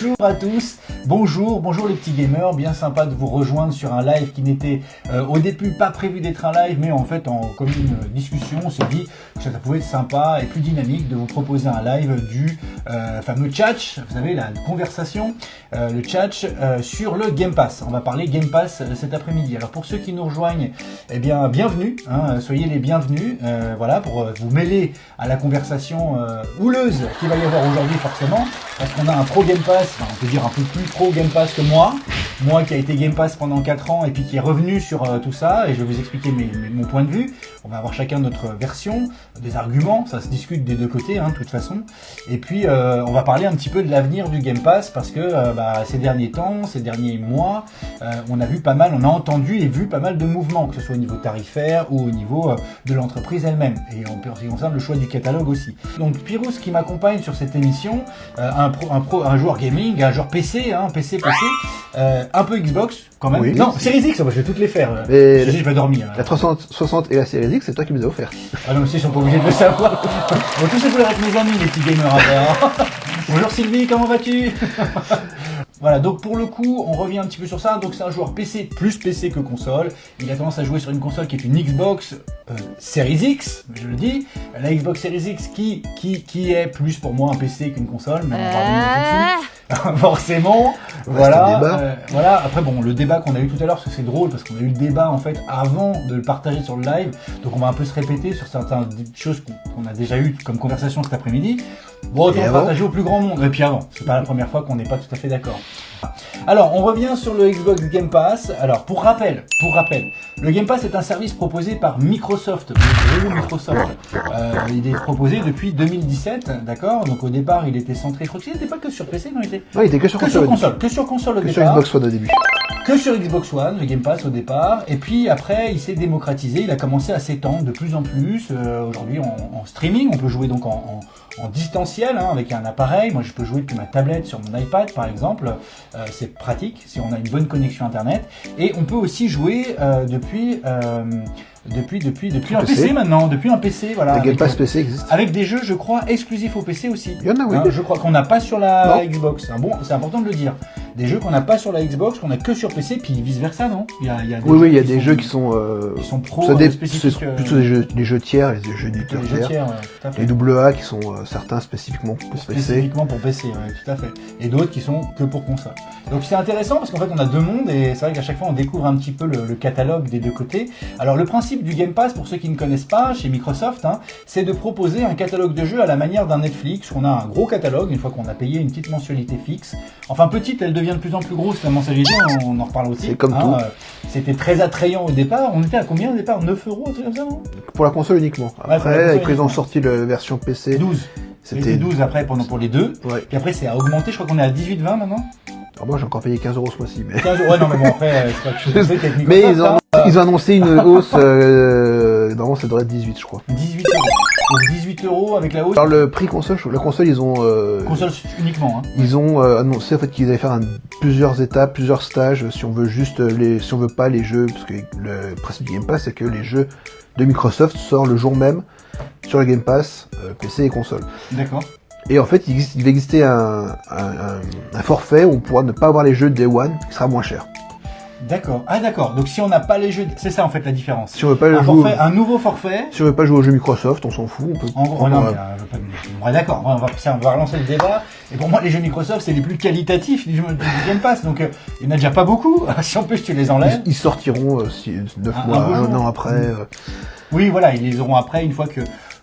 Bonjour à tous, bonjour les petits gamers, bien sympa de vous rejoindre sur un live qui n'était au début pas prévu d'être un live, mais en fait comme une discussion, on s'est dit que ça pouvait être sympa et plus dynamique de vous proposer un live du fameux chat, vous savez la conversation, le chat sur le Game Pass. On va parler Game Pass cet après-midi. Alors pour ceux qui nous rejoignent, eh bien bienvenue, soyez les bienvenus, voilà, pour vous mêler à la conversation houleuse qu'il va y avoir aujourd'hui forcément, parce qu'on a un pro Game Pass, enfin, on peut dire un peu plus pro Game Pass que moi qui a été Game Pass pendant 4 ans et puis qui est revenu sur tout ça, et je vais vous expliquer mon point de vue. On va avoir chacun notre version, des arguments, ça se discute des deux côtés, de toute façon. Et puis on va parler un petit peu de l'avenir du Game Pass, parce que ces derniers temps, ces derniers mois, on a entendu et vu pas mal de mouvements, que ce soit au niveau tarifaire ou au niveau de l'entreprise elle-même, et en ce qui concerne le choix du catalogue aussi. Donc Pyrrhus qui m'accompagne sur cette émission, un joueur gaming, un joueur PC, PC, un peu Xbox quand même. Oui, non, Series X, moi je vais toutes les faire. J'ai pas dormi. La 360 et la Series X, c'est toi qui me les as offertes. Ah non, mais si, ils sont pas obligés de le savoir. On va tous se avec mes amis, les petits gamers après. Bonjour Sylvie, comment vas-tu? Voilà, donc pour le coup, on revient un petit peu sur ça. Donc c'est un joueur PC, plus PC que console. Il a tendance à jouer sur une console qui est une Xbox Series X, je le dis. La Xbox Series X qui est plus pour moi un PC qu'une console, mais on va revenir dessus. Forcément, voilà. Voilà. Après bon, le débat qu'on a eu tout à l'heure, parce que c'est drôle, parce qu'on a eu le débat en fait avant de le partager sur le live. Donc on va un peu se répéter sur certaines choses qu'on a déjà eues comme conversation cet après-midi. Bon, autant partager au plus grand monde. Et puis avant, c'est pas la première fois qu'on n'est pas tout à fait d'accord. Alors, on revient sur le Xbox Game Pass. Alors, pour rappel, le Game Pass est un service proposé par Microsoft. Il est proposé depuis 2017, d'accord. Donc au départ, il était centré. Je crois qu'il n'était pas que sur PC, non, il était que sur console. Que sur console au départ. Que sur Xbox One au début. Que sur Xbox One, le Game Pass au départ, et puis après il s'est démocratisé, il a commencé à s'étendre de plus en plus. Aujourd'hui en streaming, on peut jouer donc en distanciel avec un appareil. Moi je peux jouer depuis ma tablette sur mon iPad par exemple, c'est pratique si on a une bonne connexion internet, et on peut aussi jouer depuis un PC maintenant, depuis un PC, voilà. Le Game Pass PC existe. Avec des jeux, je crois, exclusifs au PC aussi. Il y en a, oui. Je crois qu'on n'a pas sur la Xbox. C'est important de le dire. Des jeux qu'on n'a pas sur la Xbox, qu'on a que sur PC, puis vice versa, non? Il y a des jeux qui sont pro, spécifiques. Plutôt des jeux tiers, les jeux d'éditeurs tiers. Les AA qui sont certains spécifiquement pour PC. Spécifiquement pour PC, ouais, tout à fait. Et d'autres qui sont que pour console. Donc c'est intéressant parce qu'en fait on a deux mondes, et c'est vrai qu'à chaque fois on découvre un petit peu le catalogue des deux côtés. Alors le principe du Game Pass, pour ceux qui ne connaissent pas, chez Microsoft, c'est de proposer un catalogue de jeux à la manière d'un Netflix. On a un gros catalogue une fois qu'on a payé une petite mensualité fixe. Enfin petite, elle devient de plus en plus grosse la mensualité, on en reparle aussi. C'est comme tout. C'était très attrayant au départ. On était à combien au départ? 9 €, un truc comme ça, non? Pour la console uniquement. Après, quand ils ont sorti la version PC... 12. C'était 12 après pour les deux. Ouais. Puis après c'est à augmenter, je crois qu'on est à 18-20 maintenant. Alors moi j'ai encore payé 15 € ce mois-ci. Mais... 15 €, ouais, non mais bon après c'est pas que je sais techniquement. Mais ils ont annoncé une hausse, normalement ça devrait être 18 je crois. 18 €. Donc 18 € avec la hausse. Alors le prix console, la console ils ont... console uniquement. Ils ont annoncé en fait qu'ils allaient faire plusieurs étapes, plusieurs stages, si on veut juste si on veut pas les jeux, parce que le principe du Game Pass c'est que les jeux de Microsoft sortent le jour même sur le Game Pass, PC et console. D'accord. Et en fait, il va exister un forfait où on pourra ne pas avoir les jeux Day One, qui sera moins cher. D'accord. Ah d'accord. Donc si on n'a pas les jeux, c'est ça en fait la différence. Si on veut pas un nouveau forfait. Si on veut pas jouer aux jeux Microsoft, on s'en fout. On peut. En gros, non. Ouais, d'accord. On va relancer le débat. Et pour moi, les jeux Microsoft, c'est les plus qualitatifs du Game Pass. Donc il n'y en a déjà pas beaucoup. Si en plus tu les enlèves. Ils sortiront 9 mois, un an après. Oui, voilà, ils les auront après une fois que.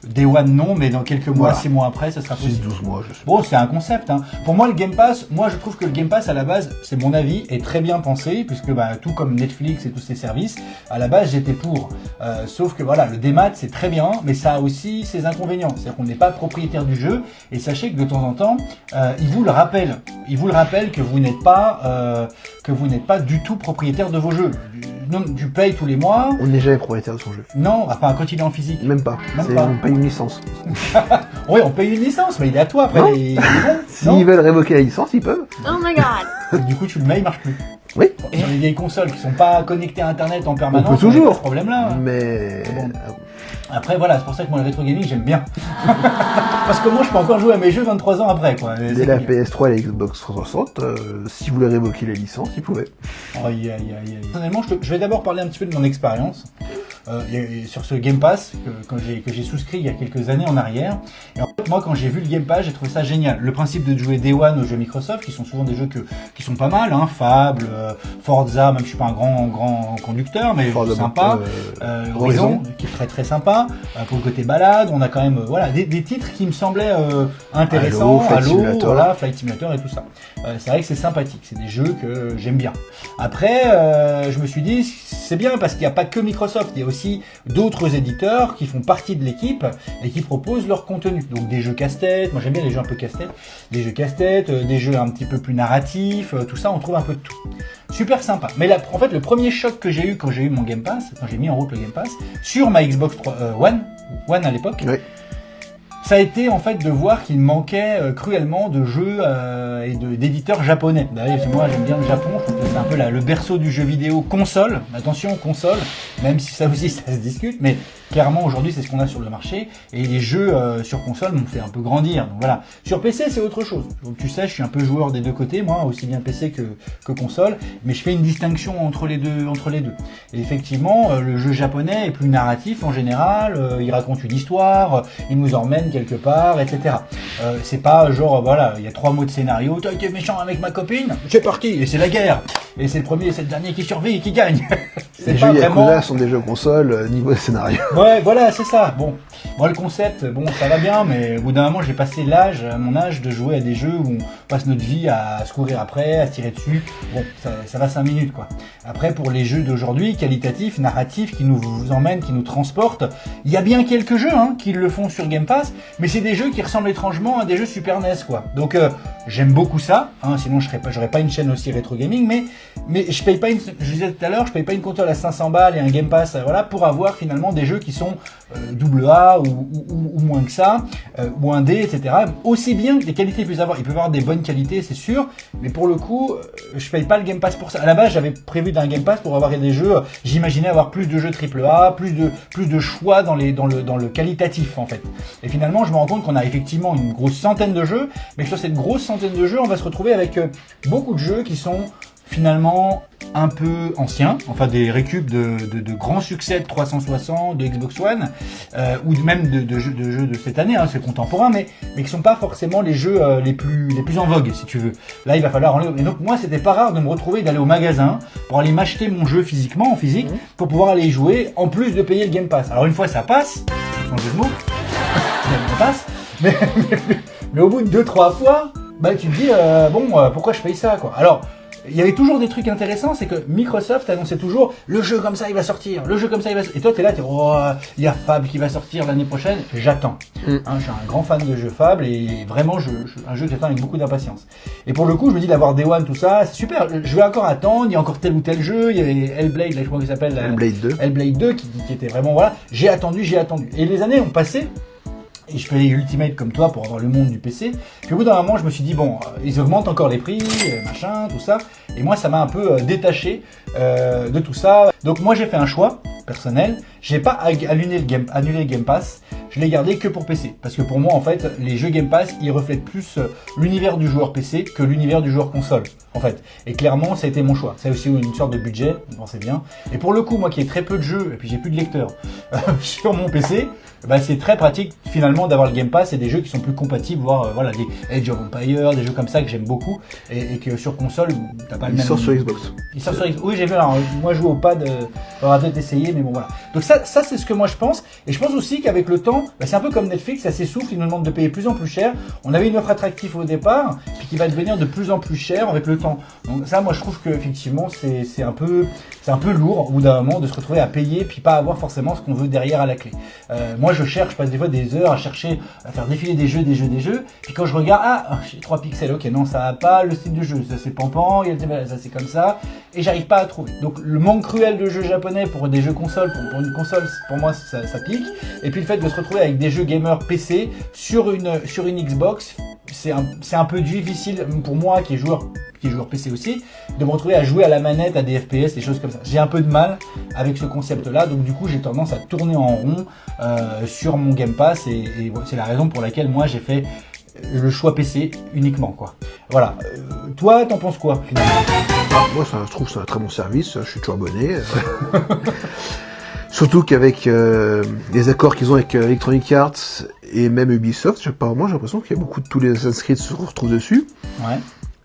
Day One non, mais dans quelques mois, 6 mois après, ça sera possible. 12 mois, je sais. Bon, c'est un concept. Pour moi, le Game Pass, je trouve que le Game Pass, à la base, c'est mon avis, est très bien pensé, puisque tout comme Netflix et tous ces services, à la base, j'étais pour. Sauf que voilà, le démat, c'est très bien, mais ça a aussi ses inconvénients. C'est-à-dire qu'on n'est pas propriétaire du jeu, et sachez que de temps en temps, il vous le rappelle. Il vous le rappelle que vous n'êtes pas du tout propriétaire de vos jeux. Tu payes tous les mois. On n'est jamais propriétaire de son jeu. Non, enfin quand il est en physique. Même pas. On paye une licence. Oui, on paye une licence, mais il est à toi après. S'ils veulent révoquer la licence, ils peuvent. Oh my god. Du coup, tu le mets, il marche plus. Oui. Sur les vieilles consoles qui sont pas connectées à Internet en permanence, on peut toujours. Ce problème-là. Mais Après voilà, c'est pour ça que moi le rétro gaming j'aime bien. Parce que moi je peux encore jouer à mes jeux 23 ans après quoi. Dès la PS3 et la Xbox 360, si vous voulez révoquer la licence, ils pouvaient. Personnellement, je vais d'abord parler un petit peu de mon expérience sur ce Game Pass que j'ai souscrit il y a quelques années en arrière. Et en fait, moi quand j'ai vu le Game Pass, j'ai trouvé ça génial. Le principe de jouer Day One aux jeux Microsoft, qui sont souvent des jeux qui sont pas mal, hein, Fable, Forza, même je suis pas un grand conducteur, mais Forza, sympa. Horizon, qui est très très sympa. Pour le côté balade, on a quand même voilà des titres qui me semblaient intéressants. Halo, voilà, Flight Simulator et tout ça. C'est vrai que c'est sympathique, c'est des jeux que j'aime bien. Après, je me suis dit, c'est bien parce qu'il n'y a pas que Microsoft, il y a aussi d'autres éditeurs qui font partie de l'équipe et qui proposent leur contenu. Donc des jeux casse-tête, moi j'aime bien les jeux un peu casse-tête, des jeux casse-tête, des jeux un petit peu plus narratifs, tout ça, on trouve un peu de tout. Super sympa. Mais là, en fait, le premier choc que j'ai eu quand j'ai eu mon Game Pass, quand j'ai mis en route le Game Pass, sur ma Xbox One à l'époque, oui. Ça a été en fait de voir qu'il manquait cruellement de jeux et d'éditeurs japonais. D'ailleurs, moi j'aime bien le Japon, je trouve que c'est un peu le berceau du jeu vidéo console. Attention, console, même si ça aussi ça se discute, mais clairement aujourd'hui c'est ce qu'on a sur le marché. Et les jeux sur console m'ont fait un peu grandir. Donc voilà. Sur PC c'est autre chose. Donc, tu sais, je suis un peu joueur des deux côtés, moi, aussi bien PC que console, mais je fais une distinction entre les deux. Et effectivement, le jeu japonais est plus narratif en général, il raconte une histoire, il nous emmène quelque part, etc. C'est pas genre, voilà, il y a 3 mots de scénario, t'as été méchant avec ma copine, c'est parti, et c'est la guerre. Et c'est le premier et c'est le dernier qui survit et qui gagne. Les jeux Yakuza sont des jeux console niveau scénario. Ouais, voilà, c'est ça. Bon, moi le concept, bon, ça va bien, mais au bout d'un moment, j'ai passé mon âge de jouer à des jeux où on passe notre vie à se courir après, à se tirer dessus. Bon, ça va 5 minutes, quoi. Après, pour les jeux d'aujourd'hui, qualitatifs, narratifs, qui nous emmènent, qui nous transportent, il y a bien quelques jeux qui le font sur Game Pass, mais c'est des jeux qui ressemblent étrangement à des jeux Super NES, quoi. Donc, j'aime beaucoup ça, sinon j'aurais pas une chaîne aussi rétro gaming, mais je paye pas je disais tout à l'heure, je paye pas une console à 500 balles et un Game Pass, voilà, pour avoir finalement des jeux qui sont AA ou moins que ça, ou un D, etc. Aussi bien que des qualités il peut y avoir des bonnes qualités, c'est sûr, mais pour le coup, je paye pas le Game Pass pour ça. À la base, j'avais prévu d'un Game Pass pour avoir des jeux, j'imaginais avoir plus de jeux AAA, plus de choix dans le qualitatif en fait. Et finalement, je me rends compte qu'on a effectivement une grosse centaine de jeux, mais que sur cette grosse centaine de jeux, on va se retrouver avec beaucoup de jeux qui sont finalement un peu anciens, enfin des récup de grands succès de 360, de Xbox One, ou même de jeux de cette année, c'est contemporain, mais qui sont pas forcément les jeux les plus en vogue, si tu veux. Là, il va falloir enlever. Et donc moi, c'était pas rare de me retrouver d'aller au magasin pour aller m'acheter mon jeu en physique, pour pouvoir aller y jouer, en plus de payer le Game Pass. Alors une fois, ça passe, sans jeu de mots, ça passe, mais au bout de 2-3 fois, tu te dis pourquoi je paye ça, quoi. Alors, il y avait toujours des trucs intéressants, c'est que Microsoft annonçait toujours le jeu comme ça il va sortir, le jeu comme ça il va sortir. Et toi t'es là, il y a Fable qui va sortir l'année prochaine, j'attends. Je suis un grand fan de jeux Fable et vraiment un jeu que j'attends avec beaucoup d'impatience. Et pour le coup, je me dis d'avoir Day One, tout ça, c'est super. Je vais encore attendre, il y a encore tel ou tel jeu, il y avait Hellblade, là je crois qu'il s'appelle Hellblade 2 qui était vraiment voilà, j'ai attendu. Et les années ont passé. Et je payais Ultimate comme toi pour avoir le monde du PC. Puis au bout d'un moment, je me suis dit, ils augmentent encore les prix, machin, tout ça. Et moi, ça m'a un peu détaché de tout ça. Donc moi, j'ai fait un choix personnel. J'ai pas annulé le Game Pass. Je l'ai gardé que pour PC. Parce que pour moi, en fait, les jeux Game Pass, ils reflètent plus l'univers du joueur PC que l'univers du joueur console, en fait. Et clairement, ça a été mon choix. C'est aussi une sorte de budget, vous pensez bien. Et pour le coup, moi qui ai très peu de jeux, et puis j'ai plus de lecteurs sur mon PC, c'est très pratique finalement d'avoir le Game Pass et des jeux qui sont plus compatibles, voire des Age of Empires, des jeux comme ça que j'aime beaucoup et que sur console t'as pas le même. Il sort sur Xbox. Il sort sur Xbox. Oui, j'ai vu. Alors moi je joue au pad, faudra peut-être essayer, mais bon voilà. Donc ça c'est ce que moi je pense. Et je pense aussi qu'avec le temps, c'est un peu comme Netflix, ça s'essouffle, ils nous demandent de payer plus en plus cher. On avait une offre attractive au départ, puis qui va devenir de plus en plus cher avec le temps. Donc ça, moi je trouve que effectivement c'est un peu lourd au bout d'un moment de se retrouver à payer puis pas avoir forcément ce qu'on veut derrière à la clé. Moi je passe des fois des heures à chercher, à faire défiler des jeux, puis quand je regarde, j'ai 3 pixels, ok, non, ça va pas, le style du jeu, ça c'est pampant, ça c'est comme ça, et j'arrive pas à trouver. Donc le manque cruel de jeux japonais pour des jeux consoles, pour une console, pour moi ça pique, et puis le fait de se retrouver avec des jeux gamer PC sur une Xbox, c'est un peu difficile pour moi qui est joueur PC aussi, de me retrouver à jouer à la manette à des FPS, des choses comme ça. J'ai un peu de mal avec ce concept-là, donc du coup j'ai tendance à tourner en rond sur mon Game Pass et c'est la raison pour laquelle moi j'ai fait le choix PC uniquement, quoi. Voilà. Toi, t'en penses quoi finalement? Moi, je trouve que c'est un très bon service. Je suis toujours abonné. Surtout qu'avec les accords qu'ils ont avec Electronic Arts et même Ubisoft, apparemment, j'ai l'impression qu'il y a beaucoup de tous les Assassin's Creed se retrouvent dessus. Ouais.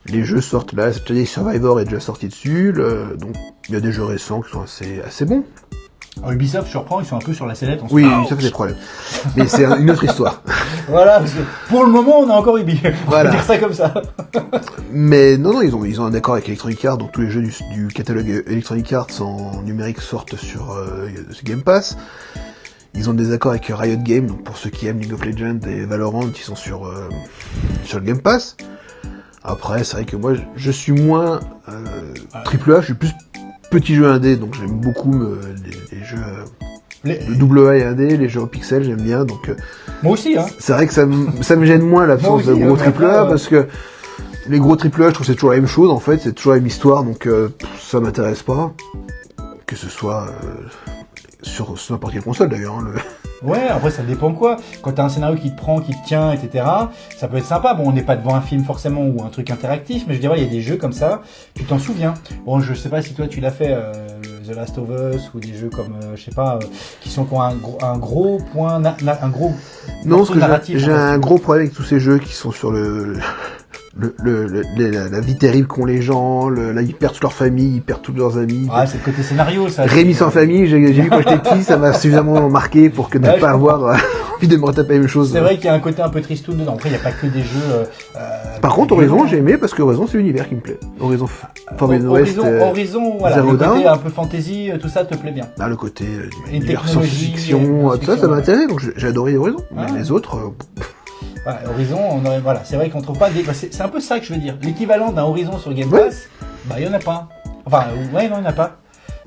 Les jeux sortent là, c'est-à-dire Survivor est déjà sorti dessus, donc il y a des jeux récents qui sont assez bons. Alors, Ubisoft surprend, ils sont un peu sur la sellette. Oui, ça fait des problèmes. Mais c'est une autre histoire. Voilà, parce que pour le moment, on a encore Ubisoft. On va dire ça comme ça. Mais non, ils ont un accord avec Electronic Arts, donc tous les jeux du catalogue Electronic Arts en numérique sortent sur Game Pass. Ils ont des accords avec Riot Games, donc pour ceux qui aiment League of Legends et Valorant, ils sont sur le Game Pass. Après, c'est vrai que moi, je suis moins AAA, je suis plus petit jeu indé, donc j'aime beaucoup les jeux AA et indé, les jeux en pixels, j'aime bien. Donc moi aussi, hein. C'est vrai que ça me gêne moins l'absence de gros AAA, parce que les gros AAA, je trouve que c'est toujours la même chose, en fait, c'est toujours la même histoire, donc ça m'intéresse pas. Que ce soit sur n'importe quelle console d'ailleurs. Hein, Ouais, après ça dépend quoi. Quand t'as un scénario qui te prend, qui te tient, etc., ça peut être sympa. Bon, on n'est pas devant un film forcément ou un truc interactif, mais je dirais il y a des jeux comme ça, tu t'en souviens. Bon, je sais pas si toi tu l'as fait, The Last of Us ou des jeux comme, je sais pas, qui ont un gros point, un gros. Non, parce que j'ai un gros problème avec tous ces jeux qui sont sur la vie terrible qu'ont les gens, là ils perdent toute leur famille, ils perdent tous leurs amis. Ah, c'est le côté scénario, ça. Rémi sans famille, j'ai vu quand j'étais petit, ça m'a suffisamment marqué pour que ne pas avoir envie de me retaper la même chose. C'est vrai qu'il y a un côté un peu tristoun dedans. Après, il n'y a pas que des jeux. Par contre, Horizon, j'ai aimé parce que Horizon, c'est l'univers qui me plaît. Horizon Forbidden West, Horizon, voilà, le côté un peu fantasy, tout ça te plaît bien. Là, le côté univers science-fiction, tout ça, ça m'a intéressé, donc j'ai adoré Horizon. Mais les autres. Voilà, Horizon, voilà, c'est vrai qu'on trouve pas des. C'est un peu ça que je veux dire. L'équivalent d'un Horizon sur Game Pass, il y en a pas. Enfin, ouais, non, il n'y en a pas.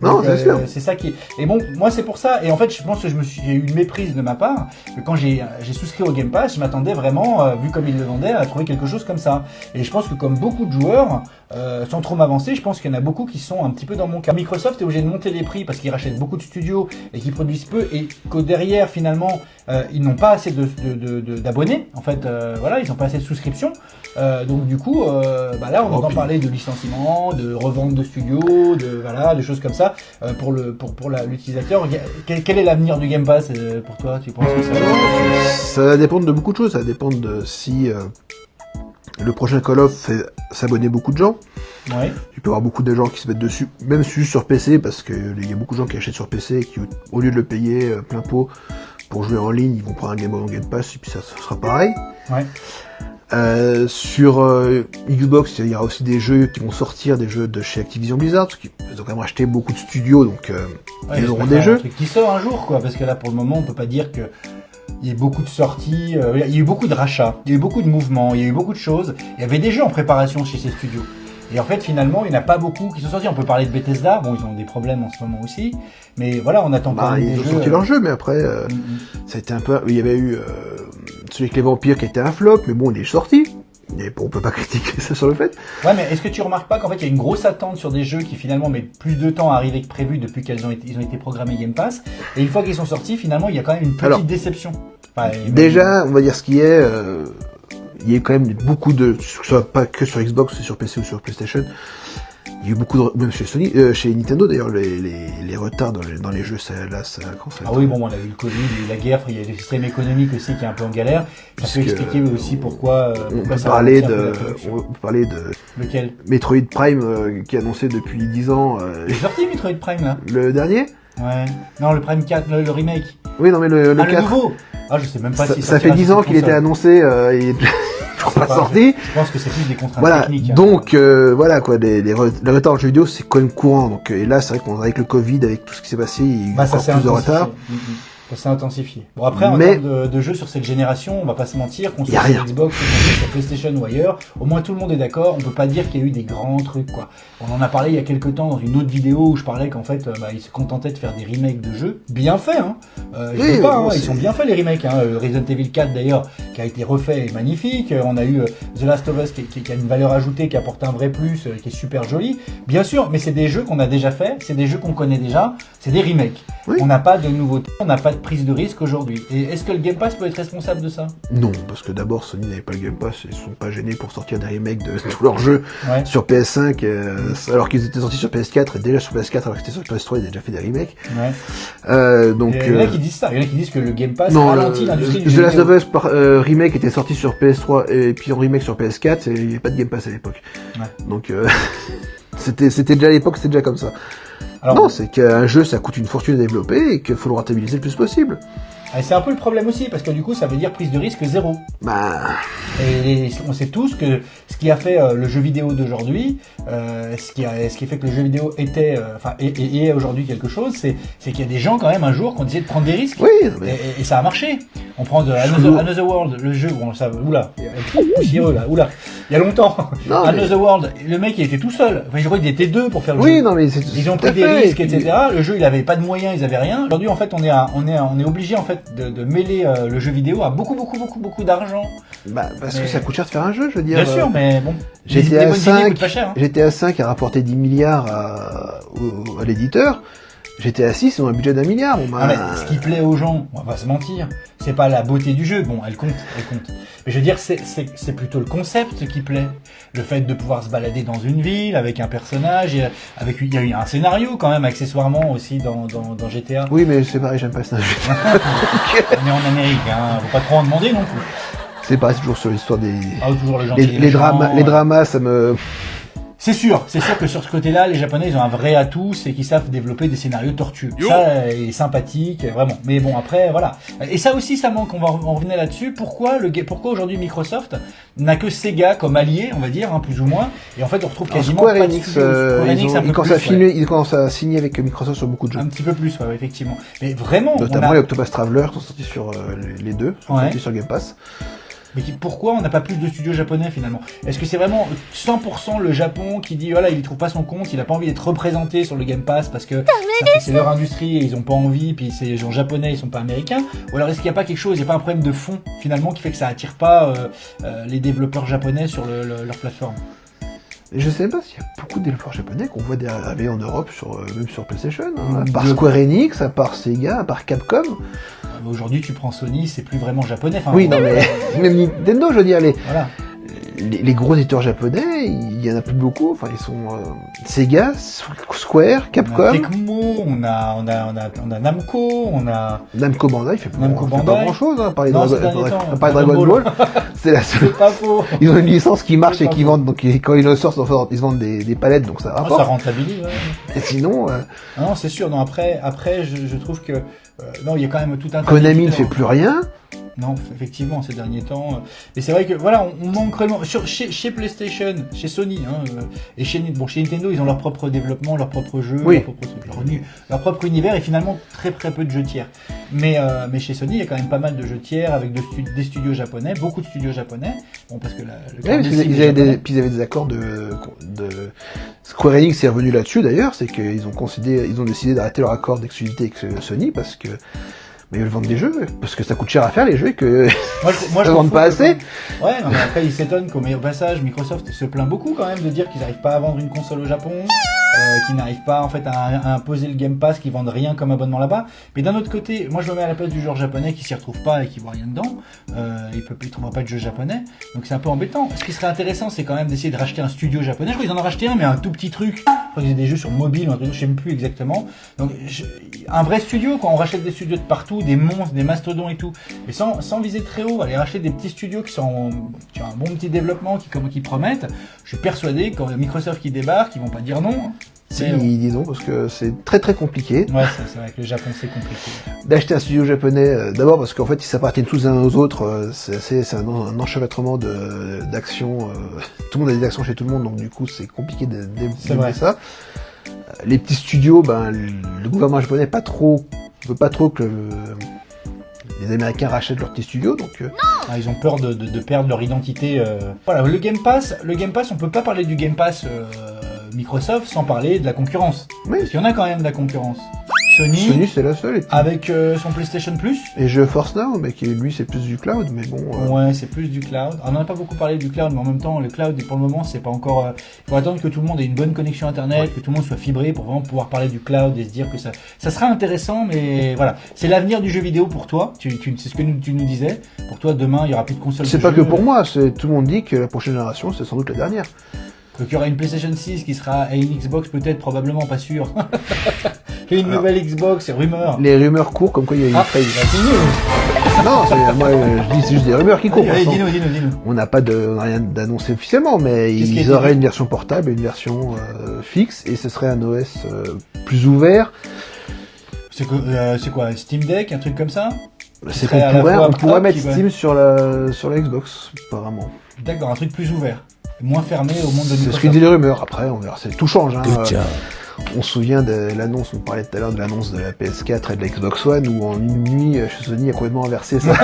Non, c'est sûr. C'est ça qui est. Et bon, moi c'est pour ça. Et en fait, je pense que j'ai eu une méprise de ma part. Que quand j'ai souscrit au Game Pass, je m'attendais vraiment, vu comme ils le vendaient, à trouver quelque chose comme ça. Et je pense que comme beaucoup de joueurs, sans trop m'avancer, je pense qu'il y en a beaucoup qui sont un petit peu dans mon cas. Microsoft est obligé de monter les prix parce qu'ils rachètent beaucoup de studios et qu'ils produisent peu, et qu'au derrière finalement, ils n'ont pas assez d'abonnés. En fait, voilà, ils n'ont pas assez de souscriptions. Donc du coup, là, on entend parler de licenciement, de revente de studios, de choses comme ça. Pour l'utilisateur, quel est l'avenir du Game Pass pour toi? Tu penses que ça va dépendre de beaucoup de choses. Ça va dépendre de si le prochain Call of fait s'abonner beaucoup de gens. Ouais. Tu peux avoir beaucoup de gens qui se mettent dessus, même sur PC, parce qu'il y a beaucoup de gens qui achètent sur PC et qui, au lieu de le payer plein pot pour jouer en ligne, ils vont prendre un Game Pass et puis ça sera pareil. Ouais. Sur Xbox, il y aura aussi des jeux qui vont sortir, des jeux de chez Activision Blizzard, parce qu'ils ont quand même racheté beaucoup de studios, donc ils auront des jeux. Un truc qui sort un jour, quoi, parce que là, pour le moment, on peut pas dire que il y a eu beaucoup de sorties, il y a eu beaucoup de rachats, il y a eu beaucoup de mouvements, il y a eu beaucoup de choses. Il y avait des jeux en préparation chez ces studios. Et en fait, finalement, il n'y en a pas beaucoup qui sont sortis. On peut parler de Bethesda, bon, ils ont des problèmes en ce moment aussi, mais voilà, on attend pas des jeux. Ils ont sorti leurs jeux, mais après, ça a été un peu. Il y avait eu celui avec les vampires qui était un flop, mais bon, il est sorti. Et on peut pas critiquer ça sur le fait. Ouais, mais est-ce que tu remarques pas qu'en fait, il y a une grosse attente sur des jeux qui finalement mettent plus de temps à arriver que prévu depuis qu'ils ont été programmés Game Pass, et une fois qu'ils sont sortis, finalement, il y a quand même une petite déception. Enfin, déjà, on va dire ce qui est. Il y a quand même beaucoup de, pas que sur Xbox, c'est sur PC ou sur PlayStation. Il y a eu beaucoup de, même chez Sony, chez Nintendo d'ailleurs, les retards dans les jeux, ça. Ah oui, bon, on a eu le Covid, il y a eu la guerre, il y a le système économique aussi qui est un peu en galère. Ça peut expliquer aussi pourquoi. On peut parler de. Lequel? Metroid Prime qui est annoncé depuis 10 ans. Il est sorti Metroid Prime là. Le dernier? Ouais. Non, le Prime 4, le remake. Oui, non mais le 4. Le nouveau. Ah, je sais même pas si ça fait 10 ans qu'il était annoncé et pas sorti. Je pense que c'est plus des contraintes techniques. Hein. Donc voilà quoi, les retards en jeux vidéo c'est quand même courant. Donc et là c'est vrai qu'avec le Covid, avec tout ce qui s'est passé, il y a eu encore plus de retard. Ça s'est intensifié. Bon après en termes de jeux sur cette génération, on va pas se mentir, qu'on soit sur Xbox, sur PlayStation ou ailleurs, au moins tout le monde est d'accord. On peut pas dire qu'il y a eu des grands trucs quoi. On en a parlé il y a quelques temps dans une autre vidéo où je parlais qu'en fait ils se contentaient de faire des remakes de jeux bien faits. Hein. Je Oui, veux pas, bon, ils c'est- sont bien faits les remakes. Hein. Resident Evil 4 d'ailleurs, qui a été refait, est magnifique. On a eu The Last of Us qui a une valeur ajoutée, qui apporte un vrai plus, qui est super joli. Bien sûr, mais c'est des jeux qu'on a déjà fait, c'est des jeux qu'on connaît déjà, c'est des remakes. Oui. On n'a pas de nouveautés, on n'a pas de prise de risque aujourd'hui. Et est-ce que le Game Pass peut être responsable de ça? Non, parce que d'abord Sony n'avait pas le Game Pass, ils sont pas gênés pour sortir des remakes de tous leurs jeux Ouais. sur PS5, alors qu'ils étaient sortis sur PS4, et déjà sur PS4 alors qu'ils étaient sur PS3, ils avaient déjà fait des remakes. Ouais. Donc, Et il y en a qui disent ça, il y en a qui disent que le Game Pass non, ralentit l'industrie du The jeu Last vidéo. of Us remake était sorti sur PS3 et puis en remake sur PS4, et il n'y avait pas de Game Pass à l'époque. Ouais. Donc c'était déjà à l'époque, c'était déjà comme ça. Alors, Non, c'est qu'un jeu ça coûte une fortune à développer et qu'il faut le rentabiliser le plus possible. c'est un peu le problème aussi, parce que du coup, ça veut dire prise de risque zéro. Bah, Et on sait tous que ce qui a fait le jeu vidéo d'aujourd'hui, ce qui fait que le jeu vidéo était, et est aujourd'hui quelque chose, c'est qu'il y a des gens quand même un jour qui ont décidé de prendre des risques. oui, non, mais Et ça a marché. On prend de Toujours. Another World, le jeu, bon, ça, oula, poussiéreux là, oula, il y a longtemps. Non, mais- Another World, le mec il était tout seul. Enfin, je crois qu'il était deux pour faire le oui, jeu. non mais c'est Ils ont tout à pris des fait, risques, et puis- etc. Le jeu, il avait pas de moyens, ils avaient rien. Aujourd'hui, en fait, on est obligé en fait de mêler le jeu vidéo à beaucoup d'argent. Bah, parce Mais- que ça coûte cher de faire un jeu, je veux dire. Bien sûr, mais bon. les GTA bonnes idées 5, coûtent pas cher. Hein. GTA 5 a rapporté 10 milliards à l'éditeur. GTA 6, ils ont un budget d'1 milliard. Bon, Ah, bah, mais ce qui plaît aux gens, on va pas se mentir, c'est pas la beauté du jeu. Bon, elle compte. Mais je veux dire, c'est plutôt le concept qui plaît. Le fait de pouvoir se balader dans une ville avec un personnage, il y a eu un scénario quand même accessoirement aussi dans GTA. Oui, mais c'est pareil, j'aime pas ça. On est en Amérique, hein, faut pas trop en demander non plus. C'est pareil, c'est toujours sur l'histoire des. Ah, toujours les gentils, Les dramas, les dramas, ça me. C'est sûr que sur ce côté-là, les Japonais, ils ont un vrai atout, c'est qu'ils savent développer des scénarios tortueux. Ça est sympathique, vraiment. Mais bon, après, voilà. Et ça aussi, ça manque. On revenait là-dessus. Pourquoi aujourd'hui Microsoft n'a que Sega comme allié, on va dire, hein, plus ou moins. Et en fait, on retrouve Alors, quasiment Square pas de Enix, studio. Square Enix, un peu ils commencent à plus, ouais. filmer, ils commencent à signer avec Microsoft sur beaucoup de jeux. Un petit peu plus, ouais, effectivement. Mais vraiment, Notamment les Octopus Traveler sont sortis sur les deux, sont Ouais. sortis sur Game Pass. Mais pourquoi on n'a pas plus de studios japonais finalement? Est-ce que c'est vraiment 100% le Japon qui dit voilà, il trouve pas son compte, il a pas envie d'être représenté sur le Game Pass parce que c'est leur industrie et ils ont pas envie, puis c'est les gens japonais, ils sont pas américains? Ou alors est-ce qu'il n'y a pas quelque chose, il n'y a pas un problème de fond finalement qui fait que ça attire pas les développeurs japonais sur leur plateforme? Et je sais même pas s'il y a beaucoup de développeurs japonais qu'on voit arriver en Europe, même sur PlayStation. Hein. À part Square Enix, à part Sega, à part Capcom. Aujourd'hui, tu prends Sony, c'est plus vraiment japonais. Enfin, Oui, non mais même Nintendo, je veux dire, voilà. les gros éditeurs japonais, il y en a plus beaucoup. Enfin, ils sont Sega, Square, On a Capcom, Tecmo, on a Namco, on a Namco Bandai. Il fait Namco pas Bandai. grand chose, hein, à part les Non, Dragon, ces derniers temps, à part Dragon Dragon Ball. C'est la seule. c'est pas faux. Ils ont une licence qui marche C'est et pas qui faux. vendent, donc quand ils le sortent, ils se vendent des palettes, donc ça Ah, ça rapporte. rentabilise. Ouais. Et sinon, Ah non, c'est sûr. Non, après, je trouve que non, il y a quand même tout un tas Konami ne d'éditeurs. fait plus rien. Non, effectivement, ces derniers temps. Et c'est vrai que voilà, on manque vraiment chez PlayStation, chez Sony, hein, et chez Nintendo, ils ont leur propre développement, leur propre jeu, Oui. leur propre univers, et finalement très peu de jeux tiers. Mais chez Sony, il y a quand même pas mal de jeux tiers avec des studios japonais, beaucoup de studios japonais. Bon, parce que le Ouais, cœur parce de qu'ils cible est avaient japonais. puis ils avaient des accords de Square Enix est revenu là-dessus d'ailleurs, c'est qu'ils ont décidé d'arrêter leur accord d'exclusivité avec Sony parce que mais ils veulent vendre des jeux, parce que ça coûte cher à faire les jeux et que Moi, ça m'en vend fous pas que- assez. Ouais, non, mais après, ils s'étonnent qu'au meilleur passage, Microsoft se plaint beaucoup quand même de dire qu'ils n'arrivent pas à vendre une console au Japon, qu'ils n'arrivent pas en fait à imposer le Game Pass, qu'ils vendent rien comme abonnement là-bas. Mais d'un autre côté, moi je me mets à la place du joueur japonais qui s'y retrouve pas et qui voit rien dedans. Il trouvera pas de jeu japonais, donc c'est un peu embêtant. Ce qui serait intéressant, c'est quand même d'essayer de racheter un studio japonais. Je crois qu'ils en ont racheté un, mais un tout petit truc. Je crois qu'ils ont des jeux sur mobile, ou un truc, je sais même plus exactement. Donc un vrai studio, quand on rachète des studios de partout, des monstres, des mastodons et tout, mais sans viser très haut, aller racheter des petits studios qui ont un bon petit développement, qui promettent. Je suis persuadé que quand Microsoft qui débarque, ils vont pas dire non. Hein. Si, Mais, disons, parce que c'est très très compliqué ouais, c'est vrai que le Japon c'est compliqué. d'acheter un studio japonais. D'abord parce qu'en fait ils s'appartiennent tous les uns aux autres. C'est un enchevêtrement d'actions. Tout le monde a des actions chez tout le monde, donc du coup c'est compliqué de C'est développer vrai. ça. Les petits studios, le gouvernement japonais veut pas trop que les Américains rachètent leurs petits studios, donc Ah, ils ont peur de perdre leur identité. Voilà, le Game Pass, on peut pas parler du Game Pass Microsoft sans parler de la concurrence. oui. Parce qu'il y en a quand même de la concurrence. Sony c'est la seule. avec son PlayStation Plus. Et GeForce Now, mais qui lui c'est plus du cloud, mais bon. Ouais, c'est plus du cloud. On n'en a pas beaucoup parlé du cloud, mais en même temps, le cloud, pour le moment, c'est pas encore. Il faut attendre que tout le monde ait une bonne connexion internet, que tout le monde soit fibré pour vraiment pouvoir parler du cloud et se dire que ça sera intéressant, mais voilà. C'est l'avenir du jeu vidéo pour toi. C'est ce que tu nous disais. Pour toi, demain, il y aura plus de consoles. C'est pas que pour moi, tout le monde dit que la prochaine génération, c'est sans doute la dernière. Donc il y aura une PlayStation 6 qui sera et une Xbox peut-être, probablement, pas sûr. Et une nouvelle Xbox, c'est rumeur. Les rumeurs courent comme quoi il y a une faille. Non, moi je dis c'est juste des rumeurs qui courent. Allez, dis-nous. On n'a rien d'annoncé officiellement, mais ils auraient une version portable et une version fixe, et ce serait un OS plus ouvert. C'est quoi, Steam Deck, un truc comme ça? C'est qu'on pourrait mettre Steam sur la Xbox, apparemment. D'accord, un truc plus ouvert. Moins fermé au monde de Microsoft. C'est ce qu'il dit les rumeurs. Après, on verra. Tout change. Hein. On se souvient de l'annonce, on parlait tout à l'heure de l'annonce de la PS4 et de la Xbox One, où en une nuit, chez Sony a complètement inversé ça.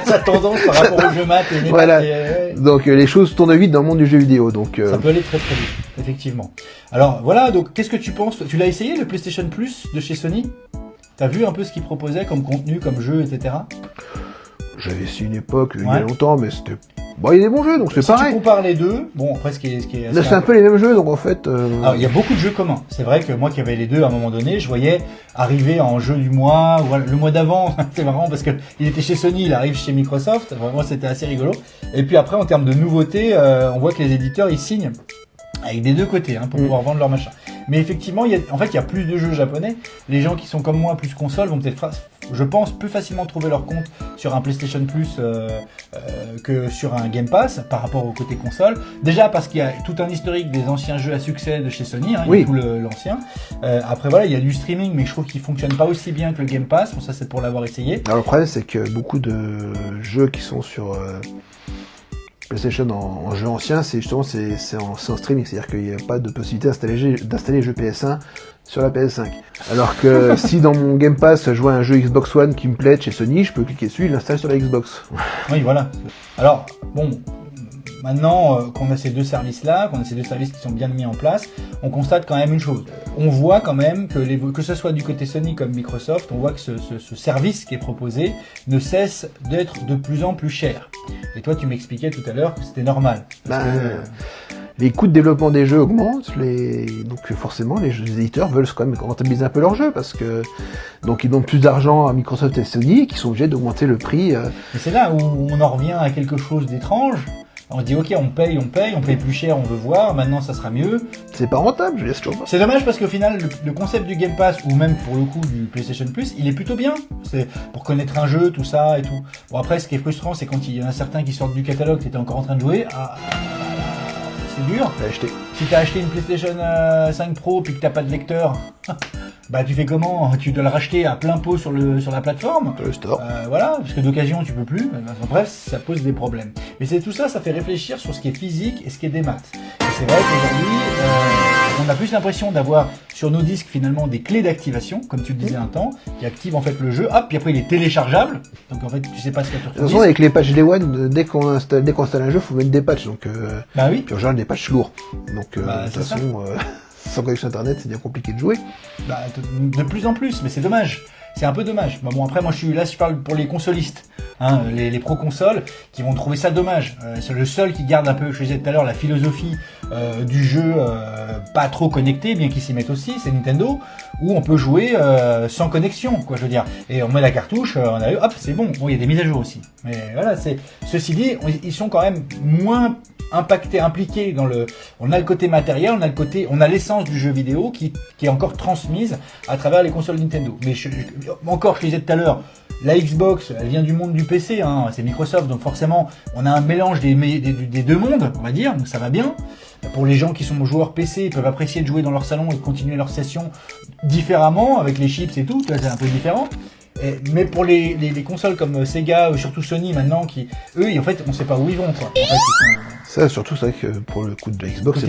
Sa tendance par rapport au jeu mat. Voilà. Donc les choses tournent vite dans le monde du jeu vidéo. Donc ça peut aller très très vite, effectivement. Alors voilà, donc qu'est-ce que tu penses? Tu l'as essayé le PlayStation Plus de chez Sony? T'as vu un peu ce qu'ils proposaient comme contenu, comme jeu, etc. J'avais essayé une époque, il y a longtemps, mais c'était... Bon, il y a des bons jeux, donc c'est pareil. Si tu compares les deux, bon, après, ce qui est là, c'est un peu les mêmes jeux, donc en fait... Alors, il y a beaucoup de jeux communs. C'est vrai que moi qui avais les deux, à un moment donné, je voyais arriver en jeu du mois, ou le mois d'avant, c'est marrant parce que il était chez Sony, il arrive chez Microsoft, vraiment, c'était assez rigolo. Et puis après, en termes de nouveautés, on voit que les éditeurs, ils signent avec des deux côtés, pour pouvoir vendre leur machin. Mais effectivement, il y a plus de jeux japonais. Les gens qui sont comme moi, plus console, vont peut-être, je pense, plus facilement trouver leur compte sur un PlayStation Plus que sur un Game Pass par rapport au côté console. Déjà parce qu'il y a tout un historique des anciens jeux à succès de chez Sony, il y a tout l'ancien. Après voilà, il y a du streaming, mais je trouve qu'il fonctionne pas aussi bien que le Game Pass. Bon, ça c'est pour l'avoir essayé. Alors le problème, c'est que beaucoup de jeux qui sont sur PlayStation en jeu ancien, c'est en streaming, c'est-à-dire qu'il n'y a pas de possibilité d'installer les jeux PS1 sur la PS5. Alors que si dans mon Game Pass je vois un jeu Xbox One qui me plaît de chez Sony, je peux cliquer dessus et l'installer sur la Xbox. Oui, voilà. Alors, bon, maintenant qu'on a ces deux services-là, qu'on a ces deux services qui sont bien mis en place, on constate quand même une chose. On voit quand même que ce soit du côté Sony comme Microsoft, on voit que ce service qui est proposé ne cesse d'être de plus en plus cher. Et toi, tu m'expliquais tout à l'heure que c'était normal. Les coûts de développement des jeux augmentent, donc forcément les éditeurs veulent quand même rentabiliser un peu leurs jeux, parce que donc ils donnent plus d'argent à Microsoft et Sony, qui sont obligés d'augmenter le prix. Et c'est là où on en revient à quelque chose d'étrange. On dit ok, on paye plus cher, on veut voir, maintenant ça sera mieux. C'est pas rentable, je laisse toujours pas. C'est dommage parce qu'au final, le concept du Game Pass, ou même pour le coup du PlayStation Plus, il est plutôt bien. C'est pour connaître un jeu, tout ça et tout. Bon après, ce qui est frustrant, c'est quand il y en a certains qui sortent du catalogue, t'étais encore en train de jouer, c'est dur. Si t'as acheté une PlayStation 5 Pro puis que t'as pas de lecteur, bah tu fais comment? Tu dois le racheter à plein pot sur la plateforme. Le store. Voilà, parce que d'occasion tu peux plus. Bref, ça pose des problèmes. Mais c'est tout ça, ça fait réfléchir sur ce qui est physique et ce qui est des maths. Et c'est vrai qu'aujourd'hui, on a plus l'impression d'avoir sur nos disques finalement des clés d'activation, comme tu le disais un temps, qui activent en fait le jeu. Hop, puis après il est téléchargeable. Donc en fait tu sais pas ce qu'il y a sur ton disque. De toute façon, avec les patchs Day One, dès qu'on installe un jeu, faut mettre des patchs. Donc bah oui. Puis en général des patchs lourds. Donc de toute façon, sans connexion internet, c'est bien compliqué de jouer. Bah, de plus en plus, mais c'est dommage. C'est un peu dommage. Bon après moi je parle pour les consolistes, les pro consoles qui vont trouver ça dommage. C'est le seul qui garde un peu, je disais tout à l'heure, la philosophie du jeu pas trop connecté, bien qu'ils s'y mettent aussi, c'est Nintendo, où on peut jouer sans connexion, quoi, je veux dire. Et on met la cartouche, on a hop, c'est bon. Bon, il y a des mises à jour aussi. Mais voilà, ceci dit, ils sont quand même moins impliqués dans on a le côté matériel, on a l'essence du jeu vidéo qui est encore transmise à travers les consoles Nintendo. Mais encore, je disais tout à l'heure, la Xbox, elle vient du monde du PC, c'est Microsoft, donc forcément, on a un mélange des deux mondes, on va dire, donc ça va bien. Pour les gens qui sont joueurs PC, ils peuvent apprécier de jouer dans leur salon et de continuer leur session différemment, avec les chips et tout, c'est un peu différent. Mais pour les consoles comme Sega ou surtout Sony maintenant, eux, en fait, on sait pas où ils vont, quoi. En fait, ça, surtout, c'est vrai que pour le coup de la Xbox,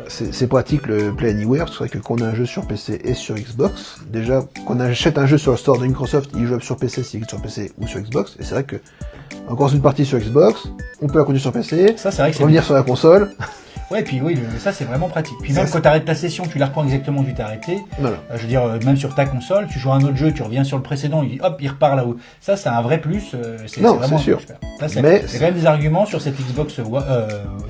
c'est pratique le Play Anywhere. C'est vrai que quand on a un jeu sur PC et sur Xbox, déjà, quand on achète un jeu sur le store de Microsoft, il joue sur PC s'il est sur PC ou sur Xbox. Et c'est vrai que, encore une partie sur Xbox, on peut la conduire sur PC, ça, c'est vrai que revenir sur la console. Ouais, puis oui, ça c'est vraiment pratique. Puis Ça, même c'est- quand tu arrêtes ta session, tu la reprends exactement où tu t'es arrêté. Voilà. Je veux dire, même sur ta console, tu joues à un autre jeu, tu reviens sur le précédent, il repart là-haut. Ça, c'est un vrai plus. C'est Non, vraiment c'est sûr. super. Ça, c'est Mais c'est quand même des arguments sur cette Xbox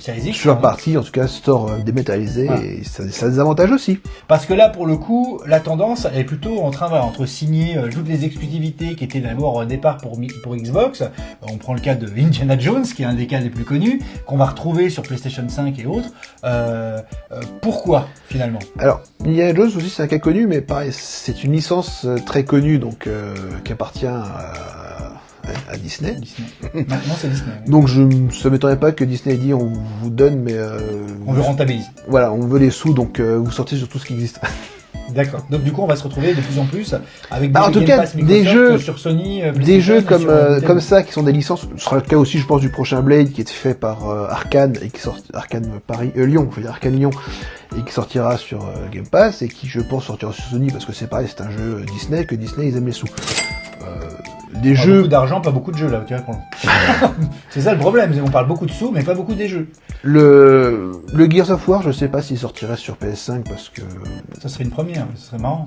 Series X. Sur la partie, en tout cas, store dématérialisé, Voilà. et ça a des avantages aussi. Parce que là, pour le coup, la tendance est plutôt en train, voilà, entre signer toutes les exclusivités qui étaient d'abord au départ pour Xbox. On prend le cas de Indiana Jones, qui est un des cas les plus connus, qu'on va retrouver sur PlayStation 5 et autres. Pourquoi, finalement? Alors, Indiana Jones aussi, c'est un cas connu, mais pareil, c'est une licence très connue, donc qui appartient à Disney. Disney. Maintenant, c'est Disney. Oui. Donc, ça m'étonnerait pas que Disney ait dit on vous donne, mais On veut rentabiliser. voilà, on veut les sous, donc vous sortez sur tout ce qui existe. D'accord. Donc du coup, on va se retrouver de plus en plus avec Bah, en tout Game cas, Pass des Microsoft jeux- sur Sony, Des PlayStation jeux et sur Nintendo. comme ça, qui sont des licences, ce sera le cas aussi, je pense, du prochain Blade, qui est fait par Arkane, et qui sort Arkane Paris, Lyon, je veux dire Arkane Lyon, et qui sortira sur Game Pass, et qui, je pense, sortira sur Sony, parce que c'est pareil, c'est un jeu Disney, que Disney, ils aiment les sous. Des Pas jeux... beaucoup d'argent, pas beaucoup de jeux là, tu vois. C'est ça le problème, c'est qu'on parle beaucoup de sous, mais pas beaucoup des jeux. Le Gears of War, je sais pas s'il sortirait sur PS5, parce que... Ça serait une première, ça serait marrant.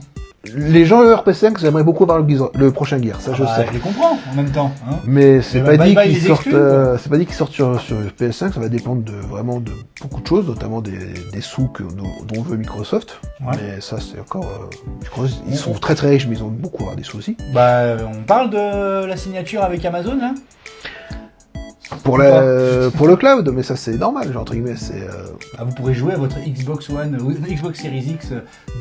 Les gens de PS5, j'aimerais beaucoup voir le prochain Gears, ça je Bah, sais. je les comprends en même temps. Hein. Mais c'est Mais pas, bye dit bye qu'ils les sortent, exclus, quoi. c'est pas dit qu'ils sortent sur PS5, ça va dépendre vraiment de beaucoup de choses, notamment des sous dont veut Microsoft. Ouais. Mais ça, c'est encore, je crois, ils sont très très riches, mais ils ont beaucoup à avoir des sous aussi. Bah, on parle de la signature avec Amazon là. Pour le cloud, mais ça c'est normal, genre, entre guillemets, c'est, Ah, vous pourrez jouer à votre Xbox One ou Xbox Series X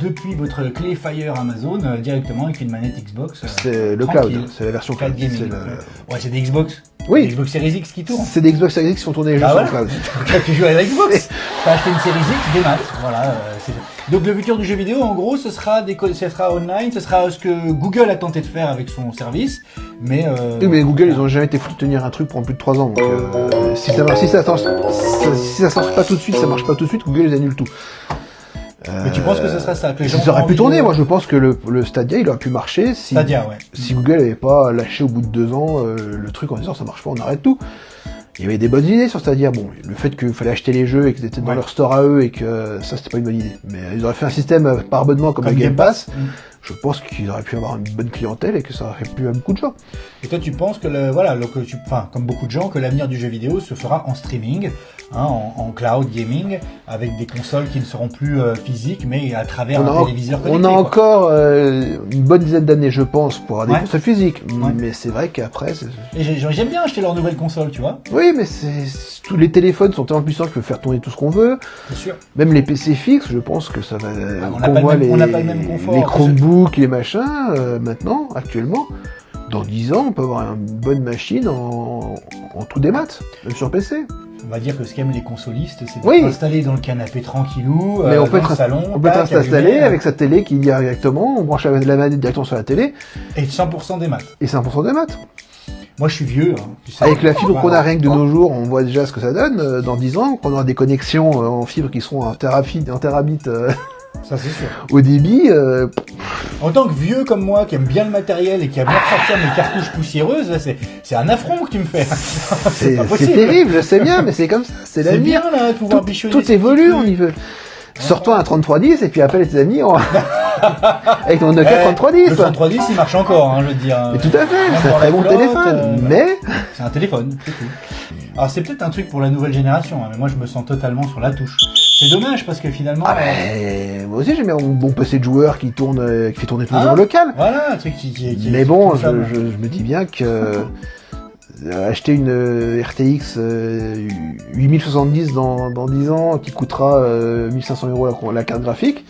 depuis votre clé Fire Amazon directement avec une manette Xbox. c'est le tranquille. cloud, c'est la version Cloud cloud. gaming. C'est le- Ouais, c'est des Xbox. Oui. Des Xbox Series X qui tournent. C'est des Xbox Series X qui font tourner les jeux Ah, sur voilà. le cloud. Donc, tu joues à la Xbox, t'as acheté une Series X, des maths, voilà. Donc le futur du jeu vidéo, en gros, ce sera online, ce sera ce que Google a tenté de faire avec son service, mais... Oui, mais Google, ils ont jamais été foutus de tenir un truc pendant plus de 3 ans. Donc, si ça marche pas tout de suite, ça marche pas tout de suite, Google, ils annulent tout. Mais tu penses que ce sera ça, que les gens Ça aurait auront pu envie tourner, de- moi je pense que le Stadia, il aurait pu marcher si, Stadia, ouais. si Google n'avait pas lâché au bout de 2 ans le truc en disant ça marche pas, on arrête tout. Il y avait des bonnes idées sur Stadia. Bon, le fait qu'il fallait acheter les jeux et qu'ils étaient dans Ouais. leur store à eux et que ça c'était pas une bonne idée. Mais ils auraient fait un système par abonnement comme le Game Pass. Je pense qu'ils auraient pu avoir une bonne clientèle et que ça aurait plu à beaucoup de gens. Et toi, tu penses que, comme beaucoup de gens, que l'avenir du jeu vidéo se fera en streaming, hein, en cloud gaming, avec des consoles qui ne seront plus physiques, mais à travers un téléviseur connecté. On a quoi. encore une bonne dizaine d'années, je pense, pour avoir des Ouais. consoles physiques. Ouais. Mais c'est vrai qu'après, Et j'aime bien acheter leur nouvelle console, tu vois, oui, mais tous les téléphones sont tellement puissants qu'ils peuvent faire tourner tout ce qu'on veut. c'est sûr. Même les PC fixes, je pense que ça va. on n'a pas le voit même- on n'a pas le même confort. Les Chromebooks, les machins, maintenant, actuellement, dans 10 ans, on peut avoir une bonne machine en tout des maths, même sur PC. On va dire que ce qu'aiment les consolistes, c'est Oui. d'installer dans le canapé tranquillou, Mais on peut dans le salon, on peut tac, s'installer allumer, avec sa télé qui y a directement, on branche la manette directement sur la télé, et 100% des maths. et 100% des maths. Moi, je suis vieux. Hein, tu sais. Avec la fibre Bah, qu'on a rien que de nos jours, on voit déjà ce que ça donne. Dans 10 ans, qu'on aura des connexions en fibre qui seront en terabit Ça, c'est sûr. au débit, En tant que vieux comme moi, qui aime bien le matériel et qui aime bien ressortir mes cartouches poussiéreuses, là, c'est un affront que tu me fais. c'est pas c'est possible. terrible, je sais bien, mais c'est comme ça, c'est C'est l'avenir. bien, là, de pouvoir bichonner. Tout ces évolue, petits on trucs. y veut. Sors-toi un 3310 et puis appelle tes amis avec ton Nokia Le 3310. 3310, il marche encore, hein, je veux dire. Mais tout à fait, Même c'est un pour très la bon flotte, téléphone. Mais C'est un téléphone, c'est tout. Alors, c'est peut-être un truc pour la nouvelle génération, hein, mais moi, je me sens totalement sur la touche. C'est dommage, parce que finalement... moi aussi j'aime bien mon bon PC de joueur qui tourne, qui fait tourner tout Ah. dans le local. Voilà, un truc qui Mais bon, qui- je me dis bien que acheter une RTX 8070 dans 10 ans qui coûtera 1500 € la carte graphique,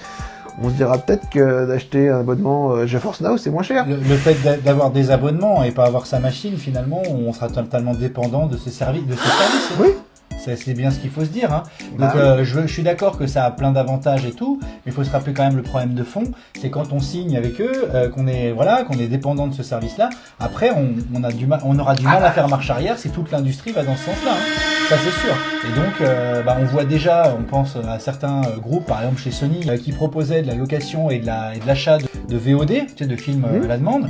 on se dira peut-être que d'acheter un abonnement GeForce Now c'est moins cher. Le fait d'avoir des abonnements et pas avoir sa machine, finalement, on sera totalement dépendant de ces services. Oui. C'est bien ce qu'il faut se dire. Hein. Bah Donc je suis d'accord que ça a plein d'avantages et tout, mais il faut se rappeler quand même le problème de fond, c'est quand on signe avec eux, qu'on est dépendant de ce service-là. Après, on aura du mal à faire marche arrière si toute l'industrie va dans ce sens-là. Hein. Ça c'est sûr. Et donc, on voit déjà, on pense à certains groupes, par exemple chez Sony, qui proposaient de la location et de l'achat de VOD, tu sais, de films à la demande,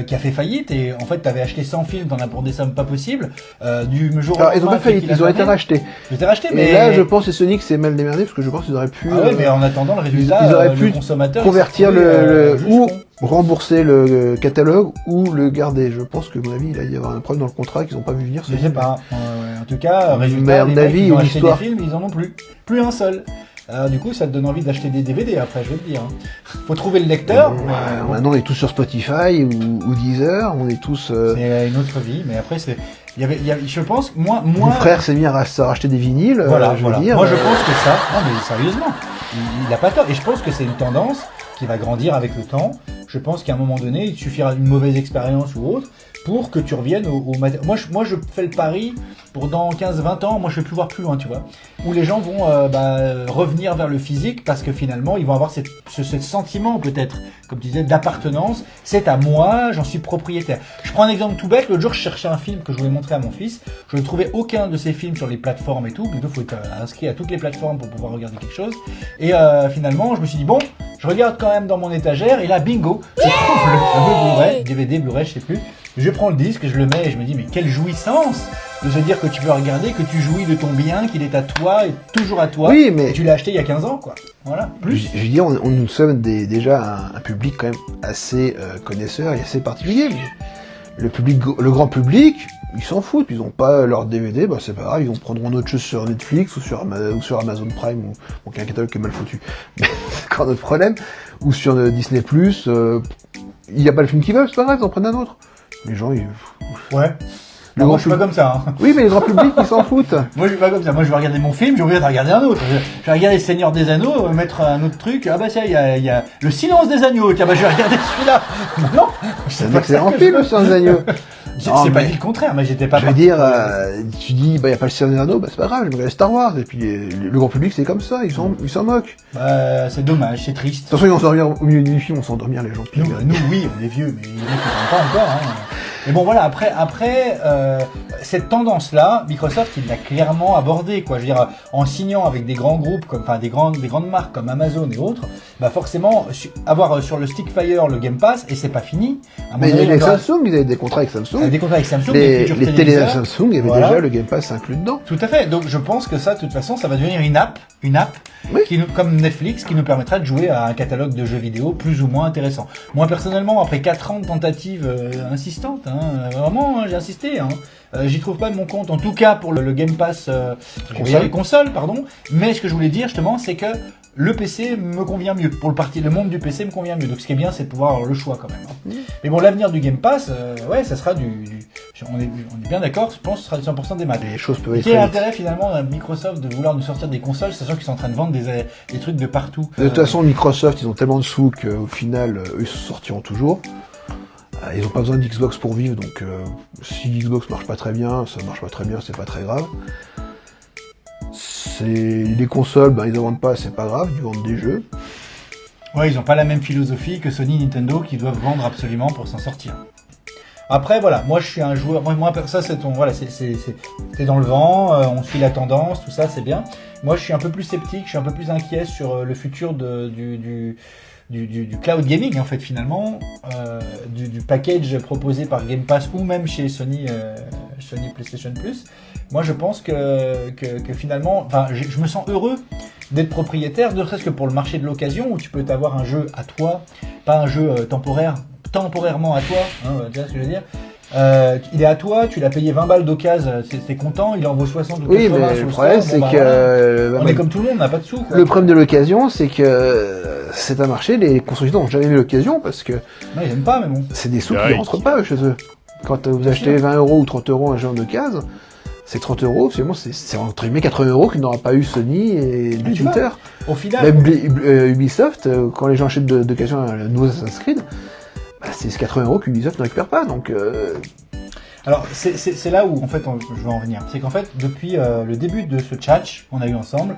qui a fait faillite. Et en fait, t'avais acheté 100 films, t'en as pour des sommes pas possibles. Du jour au Alors, ils ont lendemain, pas faillite, ils ont été rachetés. Ils ont été rachetés, Mais là, je pense que Sony s'est mal démerdé parce que je pense qu'ils auraient pu. Ah ouais, mais en attendant le résultat, ils auraient pu le consommateur convertir ou ou rembourser le catalogue ou le garder. Je pense que, à mon avis, il va y avoir un problème dans le contrat qu'ils n'ont pas vu venir. Je sais pas. En tout cas, résultat, mais à mon avis, ils ont acheté l'histoire. des films, ils en ont plus. Plus un seul. Alors, du coup, ça te donne envie d'acheter des DVD après, je vais te dire. Faut trouver le lecteur. Maintenant, on est tous sur Spotify ou Deezer, on est tous. C'est une autre vie, mais après, c'est. Je pense, moi. Mon frère s'est mis à racheter des vinyles. Voilà, je veux dire. Moi, je pense que ça. Non, mais sérieusement, il a pas tort. Et je pense que c'est une tendance qui va grandir avec le temps. Je pense qu'à un moment donné, il suffira d'une mauvaise expérience ou autre pour que tu reviennes au matériel. Moi, je fais le pari pour dans 15-20 ans, moi je vais plus voir plus loin, tu vois, où les gens vont revenir vers le physique parce que finalement, ils vont avoir ce sentiment peut-être, comme tu disais, d'appartenance. C'est à moi, j'en suis propriétaire. Je prends un exemple tout bête. L'autre jour, je cherchais un film que je voulais montrer à mon fils. Je ne trouvais aucun de ces films sur les plateformes et tout. Plutôt, il faut être inscrit à toutes les plateformes pour pouvoir regarder quelque chose. Et finalement, je me suis dit, bon, je regarde quand même dans mon étagère et là, bingo, je trouve le fameux Blu-ray, DVD, Blu-ray, je sais plus. Je prends le disque, je le mets et je me dis, mais quelle jouissance de se dire que tu peux regarder, que tu jouis de ton bien, qu'il est à toi et toujours à toi. Oui, mais et tu l'as acheté il y a 15 ans, quoi. Voilà. Plus. Je veux dire, nous sommes déjà un public quand même assez connaisseur et assez particulier. Mais le grand public, ils s'en foutent. Ils ont pas leur DVD, bah c'est pas grave. Ils prendront autre chose sur Netflix ou sur Amazon Prime ou un catalogue qui est mal foutu. Mais c'est encore notre problème. Ou sur Disney+. Il n'y a pas le film qu'ils veulent, c'est pas grave, ils en prennent un autre. Les gens, ils... Ouais. Moi, je suis pas comme ça. Hein. Oui, mais les grands publics, ils s'en foutent. Moi, je suis pas comme ça. Moi, je vais regarder mon film, j'ai envie de regarder un autre. Je vais regarder Seigneur des Anneaux, mettre un autre truc. Ah bah ça, il y a Le Silence des Agneaux. Tiens, bah je vais regarder celui-là. Non, c'est un excellent film, Le Silence des Agneaux. C'est pas dit le contraire, mais j'étais pas. Je veux dire, tu dis, bah y a pas le Seigneur des Anneaux, bah c'est pas grave, je vais regarder Star Wars. Et puis le grand public, c'est comme ça, ils s'en moquent. Bah c'est dommage, c'est triste. De toute façon, ils vont s'endormir au milieu du film, on s'endormir les gens. Nous, oui, on est vieux, mais il y en a qui pas encore. Hein. Mais bon, voilà, après cette tendance-là, Microsoft, il l'a clairement abordée, quoi. Je veux dire, en signant avec des grands groupes, des grandes marques comme Amazon et autres, bah forcément, avoir sur le Stickfire le Game Pass, et c'est pas fini. Mais avec Samsung, ils avaient des contrats avec Samsung. Des contrats avec Samsung, les télé Samsung, il y avait déjà le Game Pass inclus dedans. Tout à fait. Donc je pense que ça, de toute façon, ça va devenir une app oui. Comme Netflix, qui nous permettra de jouer à un catalogue de jeux vidéo plus ou moins intéressant. Moi, personnellement, après 4 ans de tentatives insistantes, vraiment, j'ai insisté. J'y trouve pas de mon compte, en tout cas pour le Game Pass console, pardon. Mais ce que je voulais dire justement, c'est que le PC me convient mieux. Pour le monde du PC me convient mieux. Donc ce qui est bien, c'est de pouvoir avoir le choix quand même. Mais bon, l'avenir du Game Pass, ça sera on est bien d'accord, je pense que ce sera du 100% des maths. Les choses peuvent être. Quel est l'intérêt finalement à Microsoft de vouloir nous sortir des consoles, sachant qu'ils sont en train de vendre des trucs de partout. De toute façon, Microsoft, ils ont tellement de sous qu'au final, eux, ils se sortiront toujours. Ils n'ont pas besoin d'Xbox pour vivre, donc si Xbox marche pas très bien, ça marche pas très bien, c'est pas très grave. Les consoles, ils en vendent pas, c'est pas grave, ils vendent des jeux. Ouais, ils ont pas la même philosophie que Sony, Nintendo, qui doivent vendre absolument pour s'en sortir. Après, voilà, moi je suis un joueur, moi ça c'est t'es dans le vent, on suit la tendance, tout ça c'est bien. Moi je suis un peu plus sceptique, je suis un peu plus inquiet sur le futur du cloud gaming en fait finalement, du package proposé par Game Pass ou même chez Sony PlayStation Plus. Moi je pense que finalement, je me sens heureux d'être propriétaire, ne serait-ce que pour le marché de l'occasion où tu peux t'avoir un jeu à toi, pas un jeu temporairement à toi, tu vois ce que je veux dire. Il est à toi, tu l'as payé 20 balles d'occasion, t'es content, il en vaut 60 ou 80. Oui, mais le problème c'est que... on est comme tout le monde, on n'a pas de sous. Quoi. Le problème de l'occasion, c'est que c'est un marché, les constructeurs n'ont jamais eu l'occasion parce que... Non, ils n'aiment pas, mais bon. C'est des sous qui ne rentrent pas chez eux. Quand vous achetez 20 € ou 30 € un jeu en occasion, c'est 30 €, finalement c'est entre guillemets 80 € qu'il n'aura pas eu Sony et Twitter. Au final... Même Ubisoft, quand les gens achètent d'occasion un nouveau Assassin's Creed, c'est 80 € qu'Ubisoft ne récupère pas, donc... Alors, c'est là où, en fait, je veux en venir. C'est qu'en fait, depuis le début de ce chat qu'on a eu ensemble,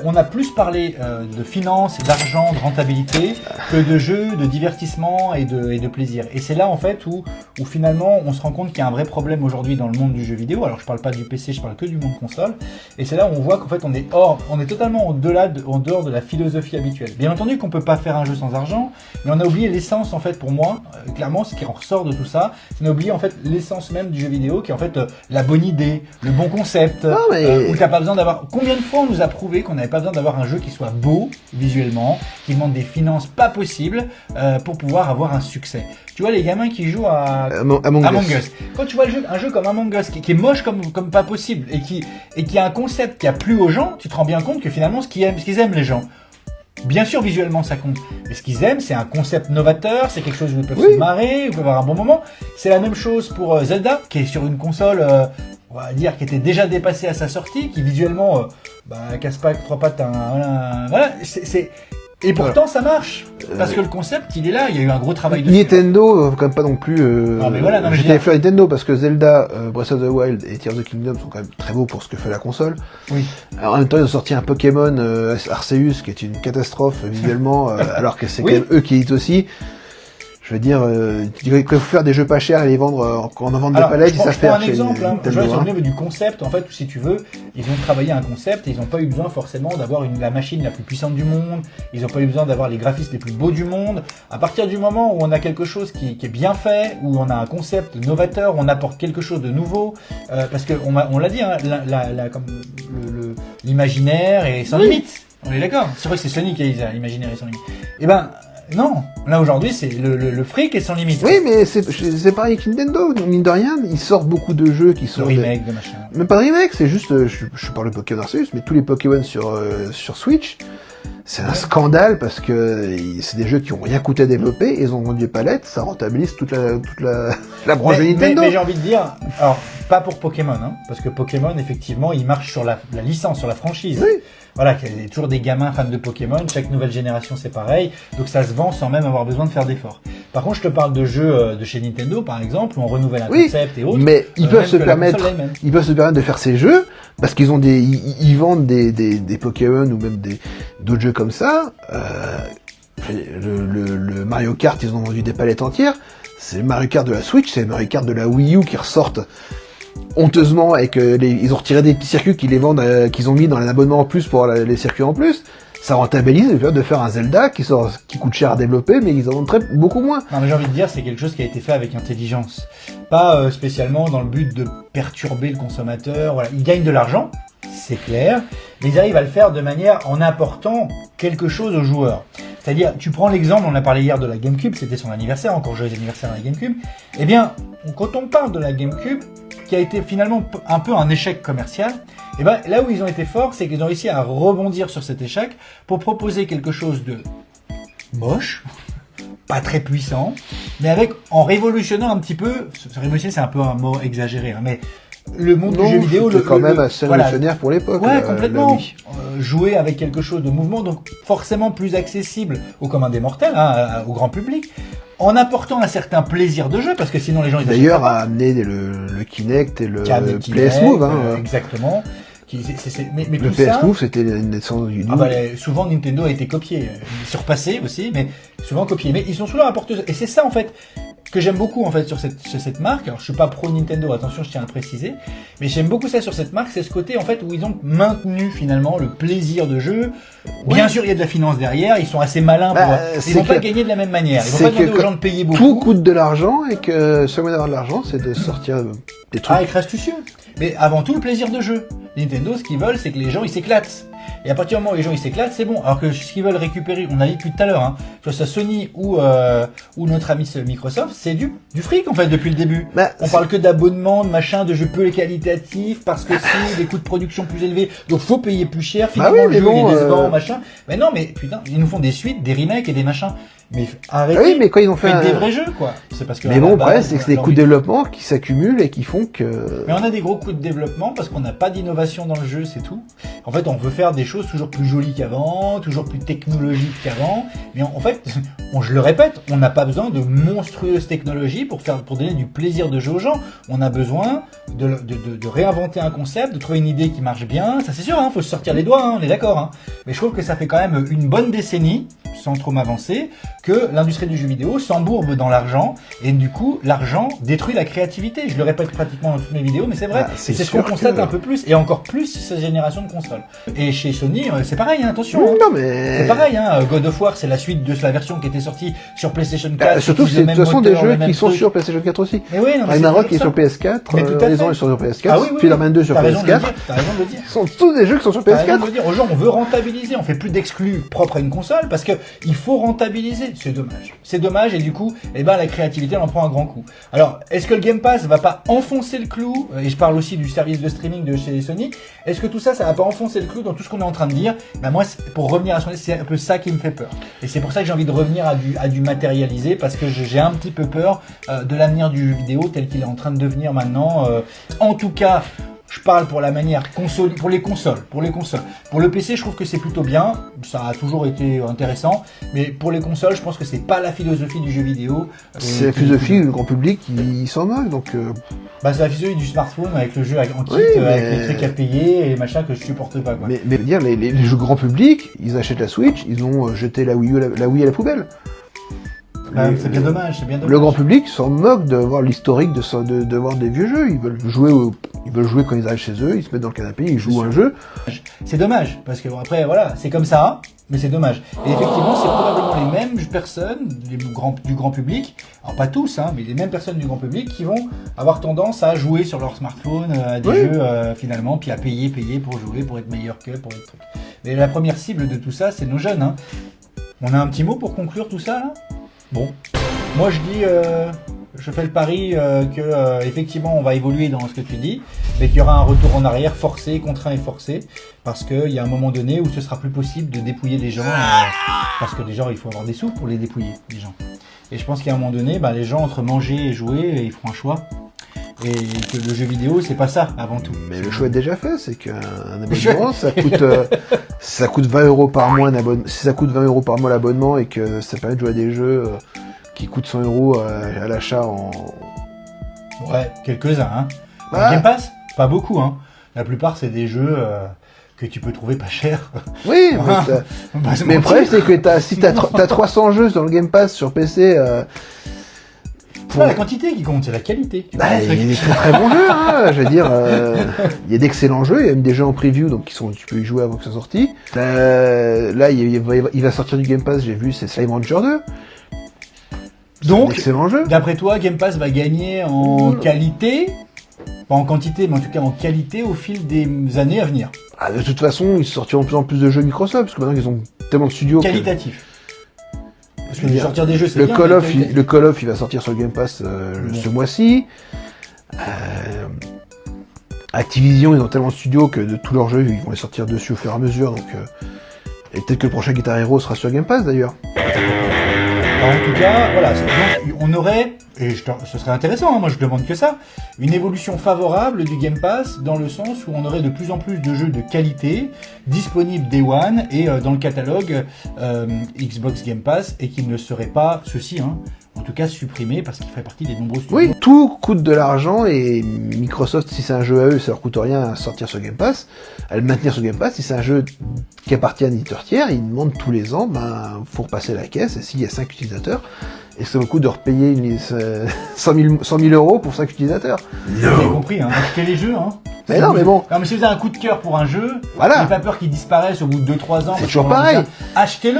on a plus parlé de finances, d'argent, de rentabilité, que de jeux, de divertissement et de plaisir. Et c'est là, en fait, où où finalement on se rend compte qu'il y a un vrai problème aujourd'hui dans le monde du jeu vidéo. Alors je parle pas du PC, je parle que du monde console. Et c'est là où on voit qu'en fait on est totalement en dehors de la philosophie habituelle. Bien entendu qu'on peut pas faire un jeu sans argent, mais on a oublié l'essence en fait pour moi, clairement ce qui en ressort de tout ça, c'est qu'on a oublié en fait l'essence même du jeu vidéo qui est en fait la bonne idée, le bon concept, où t'as pas besoin d'avoir... Combien de fois on nous a prouvé qu'on n'avait pas besoin d'avoir un jeu qui soit beau visuellement, qui demande des finances pas possibles pour pouvoir avoir un succès. Tu vois les gamins qui jouent à Among Us. Quand tu vois un jeu comme Among Us qui est moche comme pas possible et qui a un concept qui a plu aux gens, tu te rends bien compte que finalement ce qu'ils aiment les gens. Bien sûr, visuellement, ça compte. Mais ce qu'ils aiment, c'est un concept novateur, c'est quelque chose où ils peuvent se marrer, où ils peuvent avoir un bon moment. C'est la même chose pour Zelda, qui est sur une console, on va dire, qui était déjà dépassée à sa sortie, qui visuellement, casse pas trois pattes, voilà, et pourtant, ça marche. Parce que le concept, il est là. Il y a eu un gros travail dessus. Nintendo, quand même pas non plus. J'étais fait Nintendo parce que Zelda, Breath of the Wild et Tears of the Kingdom sont quand même très beaux pour ce que fait la console. Oui. Alors, en même temps, ils ont sorti un Pokémon Arceus qui est une catastrophe visuellement, alors que c'est quand même eux qui éditent aussi. Je veux dire, il faut faire des jeux pas chers et les vendre en vendre des palettes, ils savent faire. Je prends un exemple, je vois sur le niveau du concept, en fait, si tu veux, ils ont travaillé un concept et ils n'ont pas eu besoin forcément d'avoir la machine la plus puissante du monde, ils n'ont pas eu besoin d'avoir les graphismes les plus beaux du monde. À partir du moment où on a quelque chose qui est bien fait, où on a un concept novateur, on apporte quelque chose de nouveau, parce que on l'a dit, hein, l'imaginaire est sans limite. On est d'accord. C'est vrai que c'est Sony qui a dit ça, l'imaginaire est sans limite. Eh ben, non, là aujourd'hui c'est le fric est sans limite. Oui, mais c'est pareil avec Nintendo, mine de rien, ils sortent beaucoup de jeux qui sont... remake de machin. Même pas de remake, c'est juste, je parle de Pokémon Arceus, mais tous les Pokémon sur Switch, c'est un scandale parce que c'est des jeux qui ont rien coûté à développer, ils ont vendu des palettes, ça rentabilise toute la branche de Nintendo. Mais j'ai envie de dire, alors pas pour Pokémon, hein, parce que Pokémon effectivement il marche sur la licence, sur la franchise. Oui. Voilà, il y a toujours des gamins fans de Pokémon, chaque nouvelle génération c'est pareil, donc ça se vend sans même avoir besoin de faire d'efforts. Par contre, je te parle de jeux de chez Nintendo par exemple, où on renouvelle un concept et autres. Mais ils peuvent se permettre de faire ces jeux, parce qu'ils ont ils vendent des Pokémon ou même d'autres jeux comme ça. Le Mario Kart, ils ont vendu des palettes entières. C'est le Mario Kart de la Switch, c'est le Mario Kart de la Wii U qui ressortent honteusement et que ils ont retiré des petits circuits qu'ils les vendent, qu'ils ont mis dans l'abonnement en plus pour les circuits en plus. Ça rentabilise le fait de faire un Zelda qui coûte cher à développer, mais ils en vendent beaucoup moins. Non, mais j'ai envie de dire, c'est quelque chose qui a été fait avec intelligence. Pas spécialement dans le but de perturber le consommateur. Voilà, ils gagnent de l'argent, c'est clair, mais ils arrivent à le faire de manière en apportant quelque chose aux joueurs. C'est-à-dire, tu prends l'exemple, on a parlé hier de la GameCube, c'était son anniversaire, encore joyeux anniversaire à la GameCube. Eh bien, quand on parle de la GameCube, qui a été finalement un peu un échec commercial, et ben là où ils ont été forts, c'est qu'ils ont réussi à rebondir sur cet échec pour proposer quelque chose de moche, pas très puissant, mais en révolutionnant un petit peu, révolutionner c'est un peu un mot exagéré, hein, mais le monde du jeu vidéo, quand même assez révolutionnaire pour l'époque. Ouais, complètement. Jouer avec quelque chose de mouvement, donc forcément plus accessible au commun des mortels, hein, au grand public, en apportant un certain plaisir de jeu, parce que sinon les gens... D'ailleurs, a amené le Kinect et le PS Move. Exactement. Mais le PS Move, c'était une naissance du... souvent Nintendo a été copié, surpassé aussi, mais souvent copié. Mais ils sont souvent apporteurs. Et c'est ça, en fait, que j'aime beaucoup en fait sur cette marque. Alors je suis pas pro Nintendo, attention, je tiens à le préciser, mais j'aime beaucoup ça sur cette marque, c'est ce côté en fait où ils ont maintenu finalement le plaisir de jeu. Bien sûr, il y a de la finance derrière, ils sont assez malins pour ils vont pas gagner de la même manière. Ils vont pas demander aux gens de payer beaucoup. Tout coûte de l'argent et que seul moyen d'avoir de l'argent, c'est de sortir des trucs. Être astucieux. Mais avant tout le plaisir de jeu. Nintendo, ce qu'ils veulent, c'est que les gens ils s'éclatent. Et à partir du moment où les gens ils s'éclatent, c'est bon. Alors que ce qu'ils veulent récupérer, on a dit depuis tout à l'heure, hein, que ce soit Sony ou notre ami Microsoft, c'est du fric en fait depuis le début. On parle que d'abonnements, de machin, de jeux peu qualitatifs, parce que si des coûts de production plus élevés, donc faut payer plus cher. Finalement le jeu il est décevant, machin. Mais non, mais putain, ils nous font des suites, des remakes et des machins. Mais arrêtez. Oui, mais quand ils ont fait des vrais jeux, quoi. C'est parce que. Mais bon, bref, c'est que c'est des coûts de développement qui s'accumulent et qui font que. Mais on a des gros coûts de développement parce qu'on n'a pas d'innovation dans le jeu, c'est tout. En fait, on veut faire des choses toujours plus jolies qu'avant, toujours plus technologiques qu'avant. Mais en fait, je le répète, on n'a pas besoin de monstrueuses technologies pour donner du plaisir de jeu aux gens. On a besoin de réinventer un concept, de trouver une idée qui marche bien. Ça, c'est sûr, hein, faut se sortir les doigts, hein, on est d'accord, hein. Mais je trouve que ça fait quand même une bonne décennie, sans trop m'avancer, que l'industrie du jeu vidéo s'embourbe dans l'argent et du coup l'argent détruit la créativité. Je le répète pratiquement dans toutes mes vidéos, mais c'est vrai. C'est ce qu'on constate un peu plus et encore plus cette génération de consoles. Et chez Sony, c'est pareil, hein, attention. Hein. Non mais c'est pareil, hein. God of War, c'est la suite de la version qui était sortie sur PlayStation 4. Surtout que c'est de toute façon des jeux qui sont sur PlayStation 4 aussi. Mais oui, non, Ragnarok est sur PS4, les ans ils sont sur PS4, ah, oui, oui, Spider-Man 2 sur PS4. T'as raison de le dire. Ce sont tous des jeux qui sont sur PS4. Aux gens, on veut rentabiliser, on fait plus d'exclus propres à une console parce que il faut rentabiliser. C'est dommage. C'est dommage et du coup, eh ben la créativité elle en prend un grand coup. Alors, est-ce que le Game Pass va pas enfoncer le clou? Et je parle aussi du service de streaming de chez Sony. Est-ce que tout ça, ça va pas enfoncer le clou dans tout ce qu'on est en train de dire? Ben moi, pour revenir à Sony, c'est un peu ça qui me fait peur. Et c'est pour ça que j'ai envie de revenir à du matérialisé parce que j'ai un petit peu peur de l'avenir du jeu vidéo tel qu'il est en train de devenir maintenant. En tout cas, je parle pour la manière console, pour les consoles. Pour le PC, je trouve que c'est plutôt bien. Ça a toujours été intéressant. Mais pour les consoles, je pense que c'est pas la philosophie du jeu vidéo. C'est la philosophie du grand public qui s'en moque, donc. Bah, c'est la philosophie du smartphone avec le jeu en kit, avec les trucs à payer et les machins que je supporte pas, quoi. Mais dire, les jeux grand public, ils achètent la Switch, ils ont jeté la Wii à la poubelle. C'est bien dommage, c'est bien dommage. Le grand public s'en moque de voir l'historique de voir des vieux jeux. Ils veulent jouer quand ils arrivent chez eux, ils se mettent dans le canapé, ils jouent un jeu. C'est dommage, parce que bon, après, voilà, c'est comme ça, mais c'est dommage. Et effectivement, c'est probablement les mêmes personnes du grand public, alors pas tous, hein, mais les mêmes personnes du grand public qui vont avoir tendance à jouer sur leur smartphone à des jeux finalement, puis à payer pour jouer, pour être meilleur que, pour être truc. Mais la première cible de tout ça, c'est nos jeunes. Hein. On a un petit mot pour conclure tout ça, là ? Bon, moi je dis, je fais le pari que effectivement on va évoluer dans ce que tu dis, mais qu'il y aura un retour en arrière forcé, contraint et forcé, parce qu'il y a un moment donné où ce sera plus possible de dépouiller des gens, parce que déjà il faut avoir des sous pour les dépouiller, les gens. Et je pense qu'à un moment donné, bah, les gens entre manger et jouer, ils feront un choix. Et que le jeu vidéo, c'est pas ça avant tout. Mais le choix est déjà fait, c'est qu'un abonnement, ça coûte 20 € par mois si ça coûte 20 € par mois l'abonnement et que ça permet de jouer à des jeux qui coûtent 100 € à l'achat en. Ouais, quelques-uns, hein. Game Pass, pas beaucoup, hein. La plupart, c'est des jeux que tu peux trouver pas cher. Oui, mais le problème, c'est que si t'as 300 jeux dans le Game Pass sur PC. C'est pas la quantité qui compte, c'est la qualité. Il y a des très bons jeux, hein. Je veux dire, il y a d'excellents jeux, il y a même des jeux en preview, donc tu peux y jouer avant que ça sorte. Là, il va sortir du Game Pass, j'ai vu, c'est Slime Rancher 2. Donc, excellent jeu. D'après toi, Game Pass va gagner en qualité, pas en quantité, mais en tout cas en qualité au fil des années à venir. Ah, de toute façon, ils sortiront de plus en plus de jeux Microsoft, parce que maintenant ils ont tellement de studios. Qualitatif. Parce que sortir des jeux, c'est le bien, Call of, il va sortir sur le Game Pass ce mois-ci. Activision, ils ont tellement de studios que de tous leurs jeux, ils vont les sortir dessus au fur et à mesure. Donc, et peut-être que le prochain Guitar Hero sera sur Game Pass d'ailleurs. En tout cas, voilà, on aurait, et ce serait intéressant, hein, moi je demande que ça, une évolution favorable du Game Pass dans le sens où on aurait de plus en plus de jeux de qualité disponibles Day One et dans le catalogue Xbox Game Pass et qui ne seraient pas ceux-ci, hein, en tout cas supprimés parce qu'ils feraient partie des nombreux studios. Oui, tout coûte de l'argent et Microsoft, si c'est un jeu à eux, ça leur coûte rien à sortir sur Game Pass, à le maintenir sur Game Pass. Si c'est un jeu qui appartient à un éditeur tiers, ils demandent tous les ans, faut repasser la caisse et s'il y a 5 utilisateurs, et ça vaut le coup de repayer 100 000 € pour 5 utilisateurs. Vous avez compris, hein, achetez les jeux, hein. Mais non, mais bon. Non, mais si vous avez un coup de cœur pour un jeu, voilà. N'ayez pas peur qu'il disparaisse au bout de 2-3 ans. C'est toujours pareil. Achetez-le.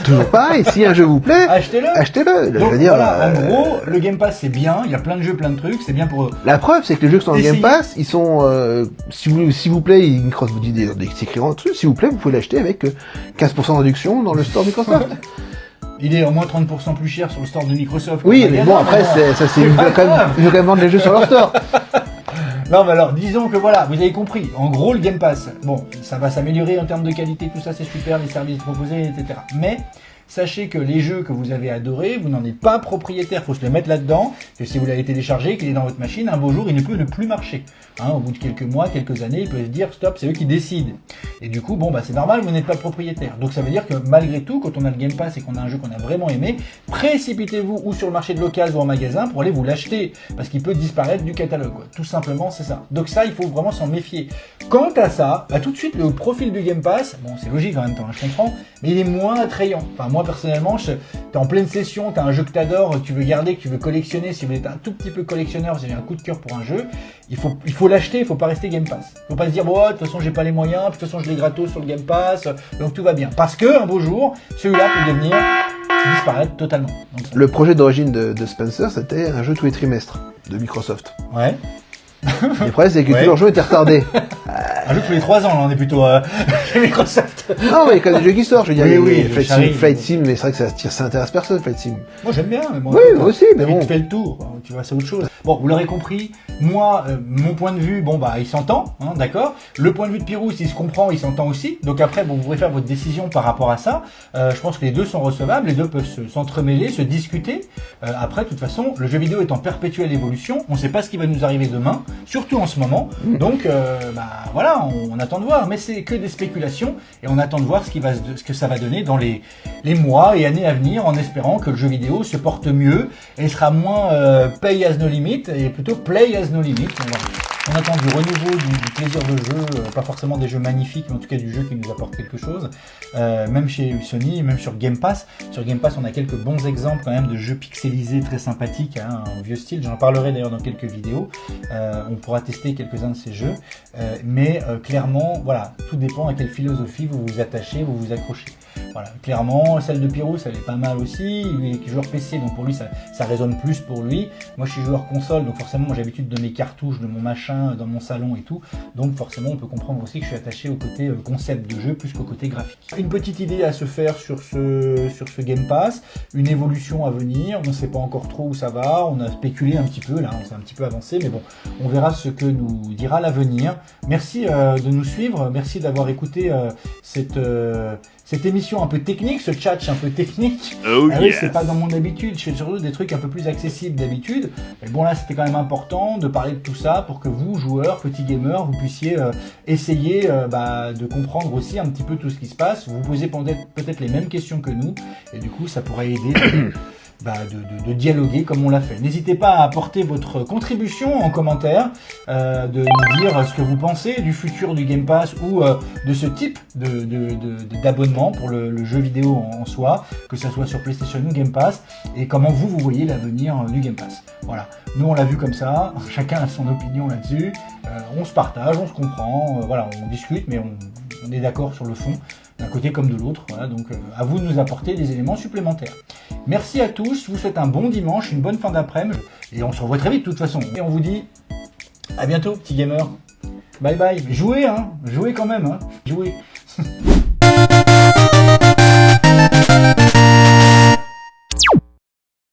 Toujours pareil. Si un jeu vous plaît, achetez-le. Donc, voilà, en gros, le Game Pass c'est bien. Il y a plein de jeux, plein de trucs. C'est bien pour eux. La preuve, c'est que les jeux qui sont dans le Game Pass, ils sont, s'il vous plaît, Microsoft vous dit des clients, s'il vous plaît, vous pouvez l'acheter avec 15% de réduction dans le store Microsoft. Il est au moins 30% plus cher sur le store de Microsoft. Oui, mais bon, après, ils veulent quand même vendre les jeux sur leur store. Non, mais alors, disons que voilà, vous avez compris. En gros, le Game Pass, bon, ça va s'améliorer en termes de qualité, tout ça, c'est super, les services proposés, etc. Mais, sachez que les jeux que vous avez adorés, vous n'en êtes pas propriétaire. Faut se le mettre là-dedans. Que si vous l'avez téléchargé, qu'il est dans votre machine, un beau jour, il ne peut ne plus marcher. Hein, au bout de quelques mois, quelques années, ils peuvent se dire stop, c'est eux qui décident. Et du coup, bon, bah, c'est normal, vous n'êtes pas propriétaire. Donc, ça veut dire que malgré tout, quand on a le Game Pass et qu'on a un jeu qu'on a vraiment aimé, précipitez-vous ou sur le marché de l'occasion ou en magasin pour aller vous l'acheter. Parce qu'il peut disparaître du catalogue, quoi. Tout simplement, c'est ça. Donc, ça, il faut vraiment s'en méfier. Quant à ça, bah, tout de suite, le profil du Game Pass, bon, c'est logique en même temps, hein, je comprends, mais il est moins attrayant. Enfin, moi, moi personnellement, t'es en pleine session, t'as un jeu que t'adores, tu veux garder, que tu veux collectionner, si vous êtes un tout petit peu collectionneur, vous avez un coup de cœur pour un jeu, il faut l'acheter, il faut pas rester Game Pass. Il faut pas se dire, bon, de toute façon j'ai pas les moyens, de toute façon je l'ai gratos sur le Game Pass, donc tout va bien. Parce que un beau jour, celui-là peut devenir disparaître totalement. Donc, Le projet d'origine de Spencer, c'était un jeu tous les trimestres de Microsoft. ouais. Le problème, c'est que Ouais. tous leurs jeux étaient retardés. Un jeu tous les 3 ans, là, on est plutôt chez Microsoft. Non, mais quand il y a des jeux qui sortent, je veux dire, Oui, il y a oui, Flight Sim, mais c'est vrai que ça intéresse personne, Flight Sim. Moi j'aime bien, mais bon, Oui, moi aussi, mais bon. Tu fais le tour, tu vois, c'est autre chose. Bon, vous l'aurez compris, moi, mon point de vue, bon bah il s'entend, hein, d'accord. Le point de vue de Pirous, il se comprend, il s'entend aussi. Donc après, bon, vous pourrez faire votre décision par rapport à ça. Je pense que les deux sont recevables, les deux peuvent s'entremêler, se discuter. Après, de toute façon, le jeu vidéo est en perpétuelle évolution. On ne sait pas ce qui va nous arriver demain, surtout en ce moment. Donc, bah voilà, on attend de voir. Mais c'est que des spéculations et on attend de voir ce que ça va donner dans les mois et années à venir, en espérant que le jeu vidéo se porte mieux et sera moins pay as no limit et plutôt play as no limit. On attend du renouveau, du plaisir de jeu, pas forcément des jeux magnifiques, mais en tout cas du jeu qui nous apporte quelque chose. Même chez Sony, même sur Game Pass. Sur Game Pass, on a quelques bons exemples quand même de jeux pixelisés très sympathiques, hein, en vieux style. J'en parlerai d'ailleurs dans quelques vidéos. On pourra tester quelques-uns de ces jeux. Mais clairement, voilà, tout dépend à quelle philosophie vous vous attachez, vous vous accrochez. Voilà, clairement, celle de Pirous, elle est pas mal aussi. Il est joueur PC, donc pour lui, ça résonne plus pour lui. Moi, je suis joueur console, donc forcément, j'ai l'habitude de mes cartouches, de mon machin, dans mon salon et tout. Donc forcément, on peut comprendre aussi que je suis attaché au côté concept de jeu plus qu'au côté graphique. Une petite idée à se faire sur ce Game Pass, une évolution à venir. On ne sait pas encore trop où ça va. On a spéculé un petit peu, là, on s'est un petit peu avancé, mais bon, on verra ce que nous dira l'avenir. Merci de nous suivre, merci d'avoir écouté cette émission un peu technique, ce chat un peu technique. Oh Ah oui, yes. c'est pas dans mon habitude, je fais surtout des trucs un peu plus accessibles d'habitude. Mais bon là, c'était quand même important de parler de tout ça pour que vous, joueurs, petits gamers, vous puissiez essayer de comprendre aussi un petit peu tout ce qui se passe. Vous posez peut-être les mêmes questions que nous, et du coup, ça pourrait aider de dialoguer comme on l'a fait. N'hésitez pas à apporter votre contribution en commentaire, de nous dire ce que vous pensez du futur du Game Pass ou de ce type d'abonnement pour le jeu vidéo en soi, que ça soit sur PlayStation ou Game Pass, et comment vous voyez l'avenir du Game Pass. Voilà, nous on l'a vu comme ça, chacun a son opinion là-dessus, on se partage, on se comprend, voilà, on discute, mais on est d'accord sur le fond, d'un côté comme de l'autre, voilà, donc à vous de nous apporter des éléments supplémentaires. Merci à tous, je vous souhaite un bon dimanche, une bonne fin d'après-midi, et on se revoit très vite de toute façon. Et on vous dit à bientôt, petits gamers. Bye bye. Jouez, hein, jouez quand même, hein, jouez.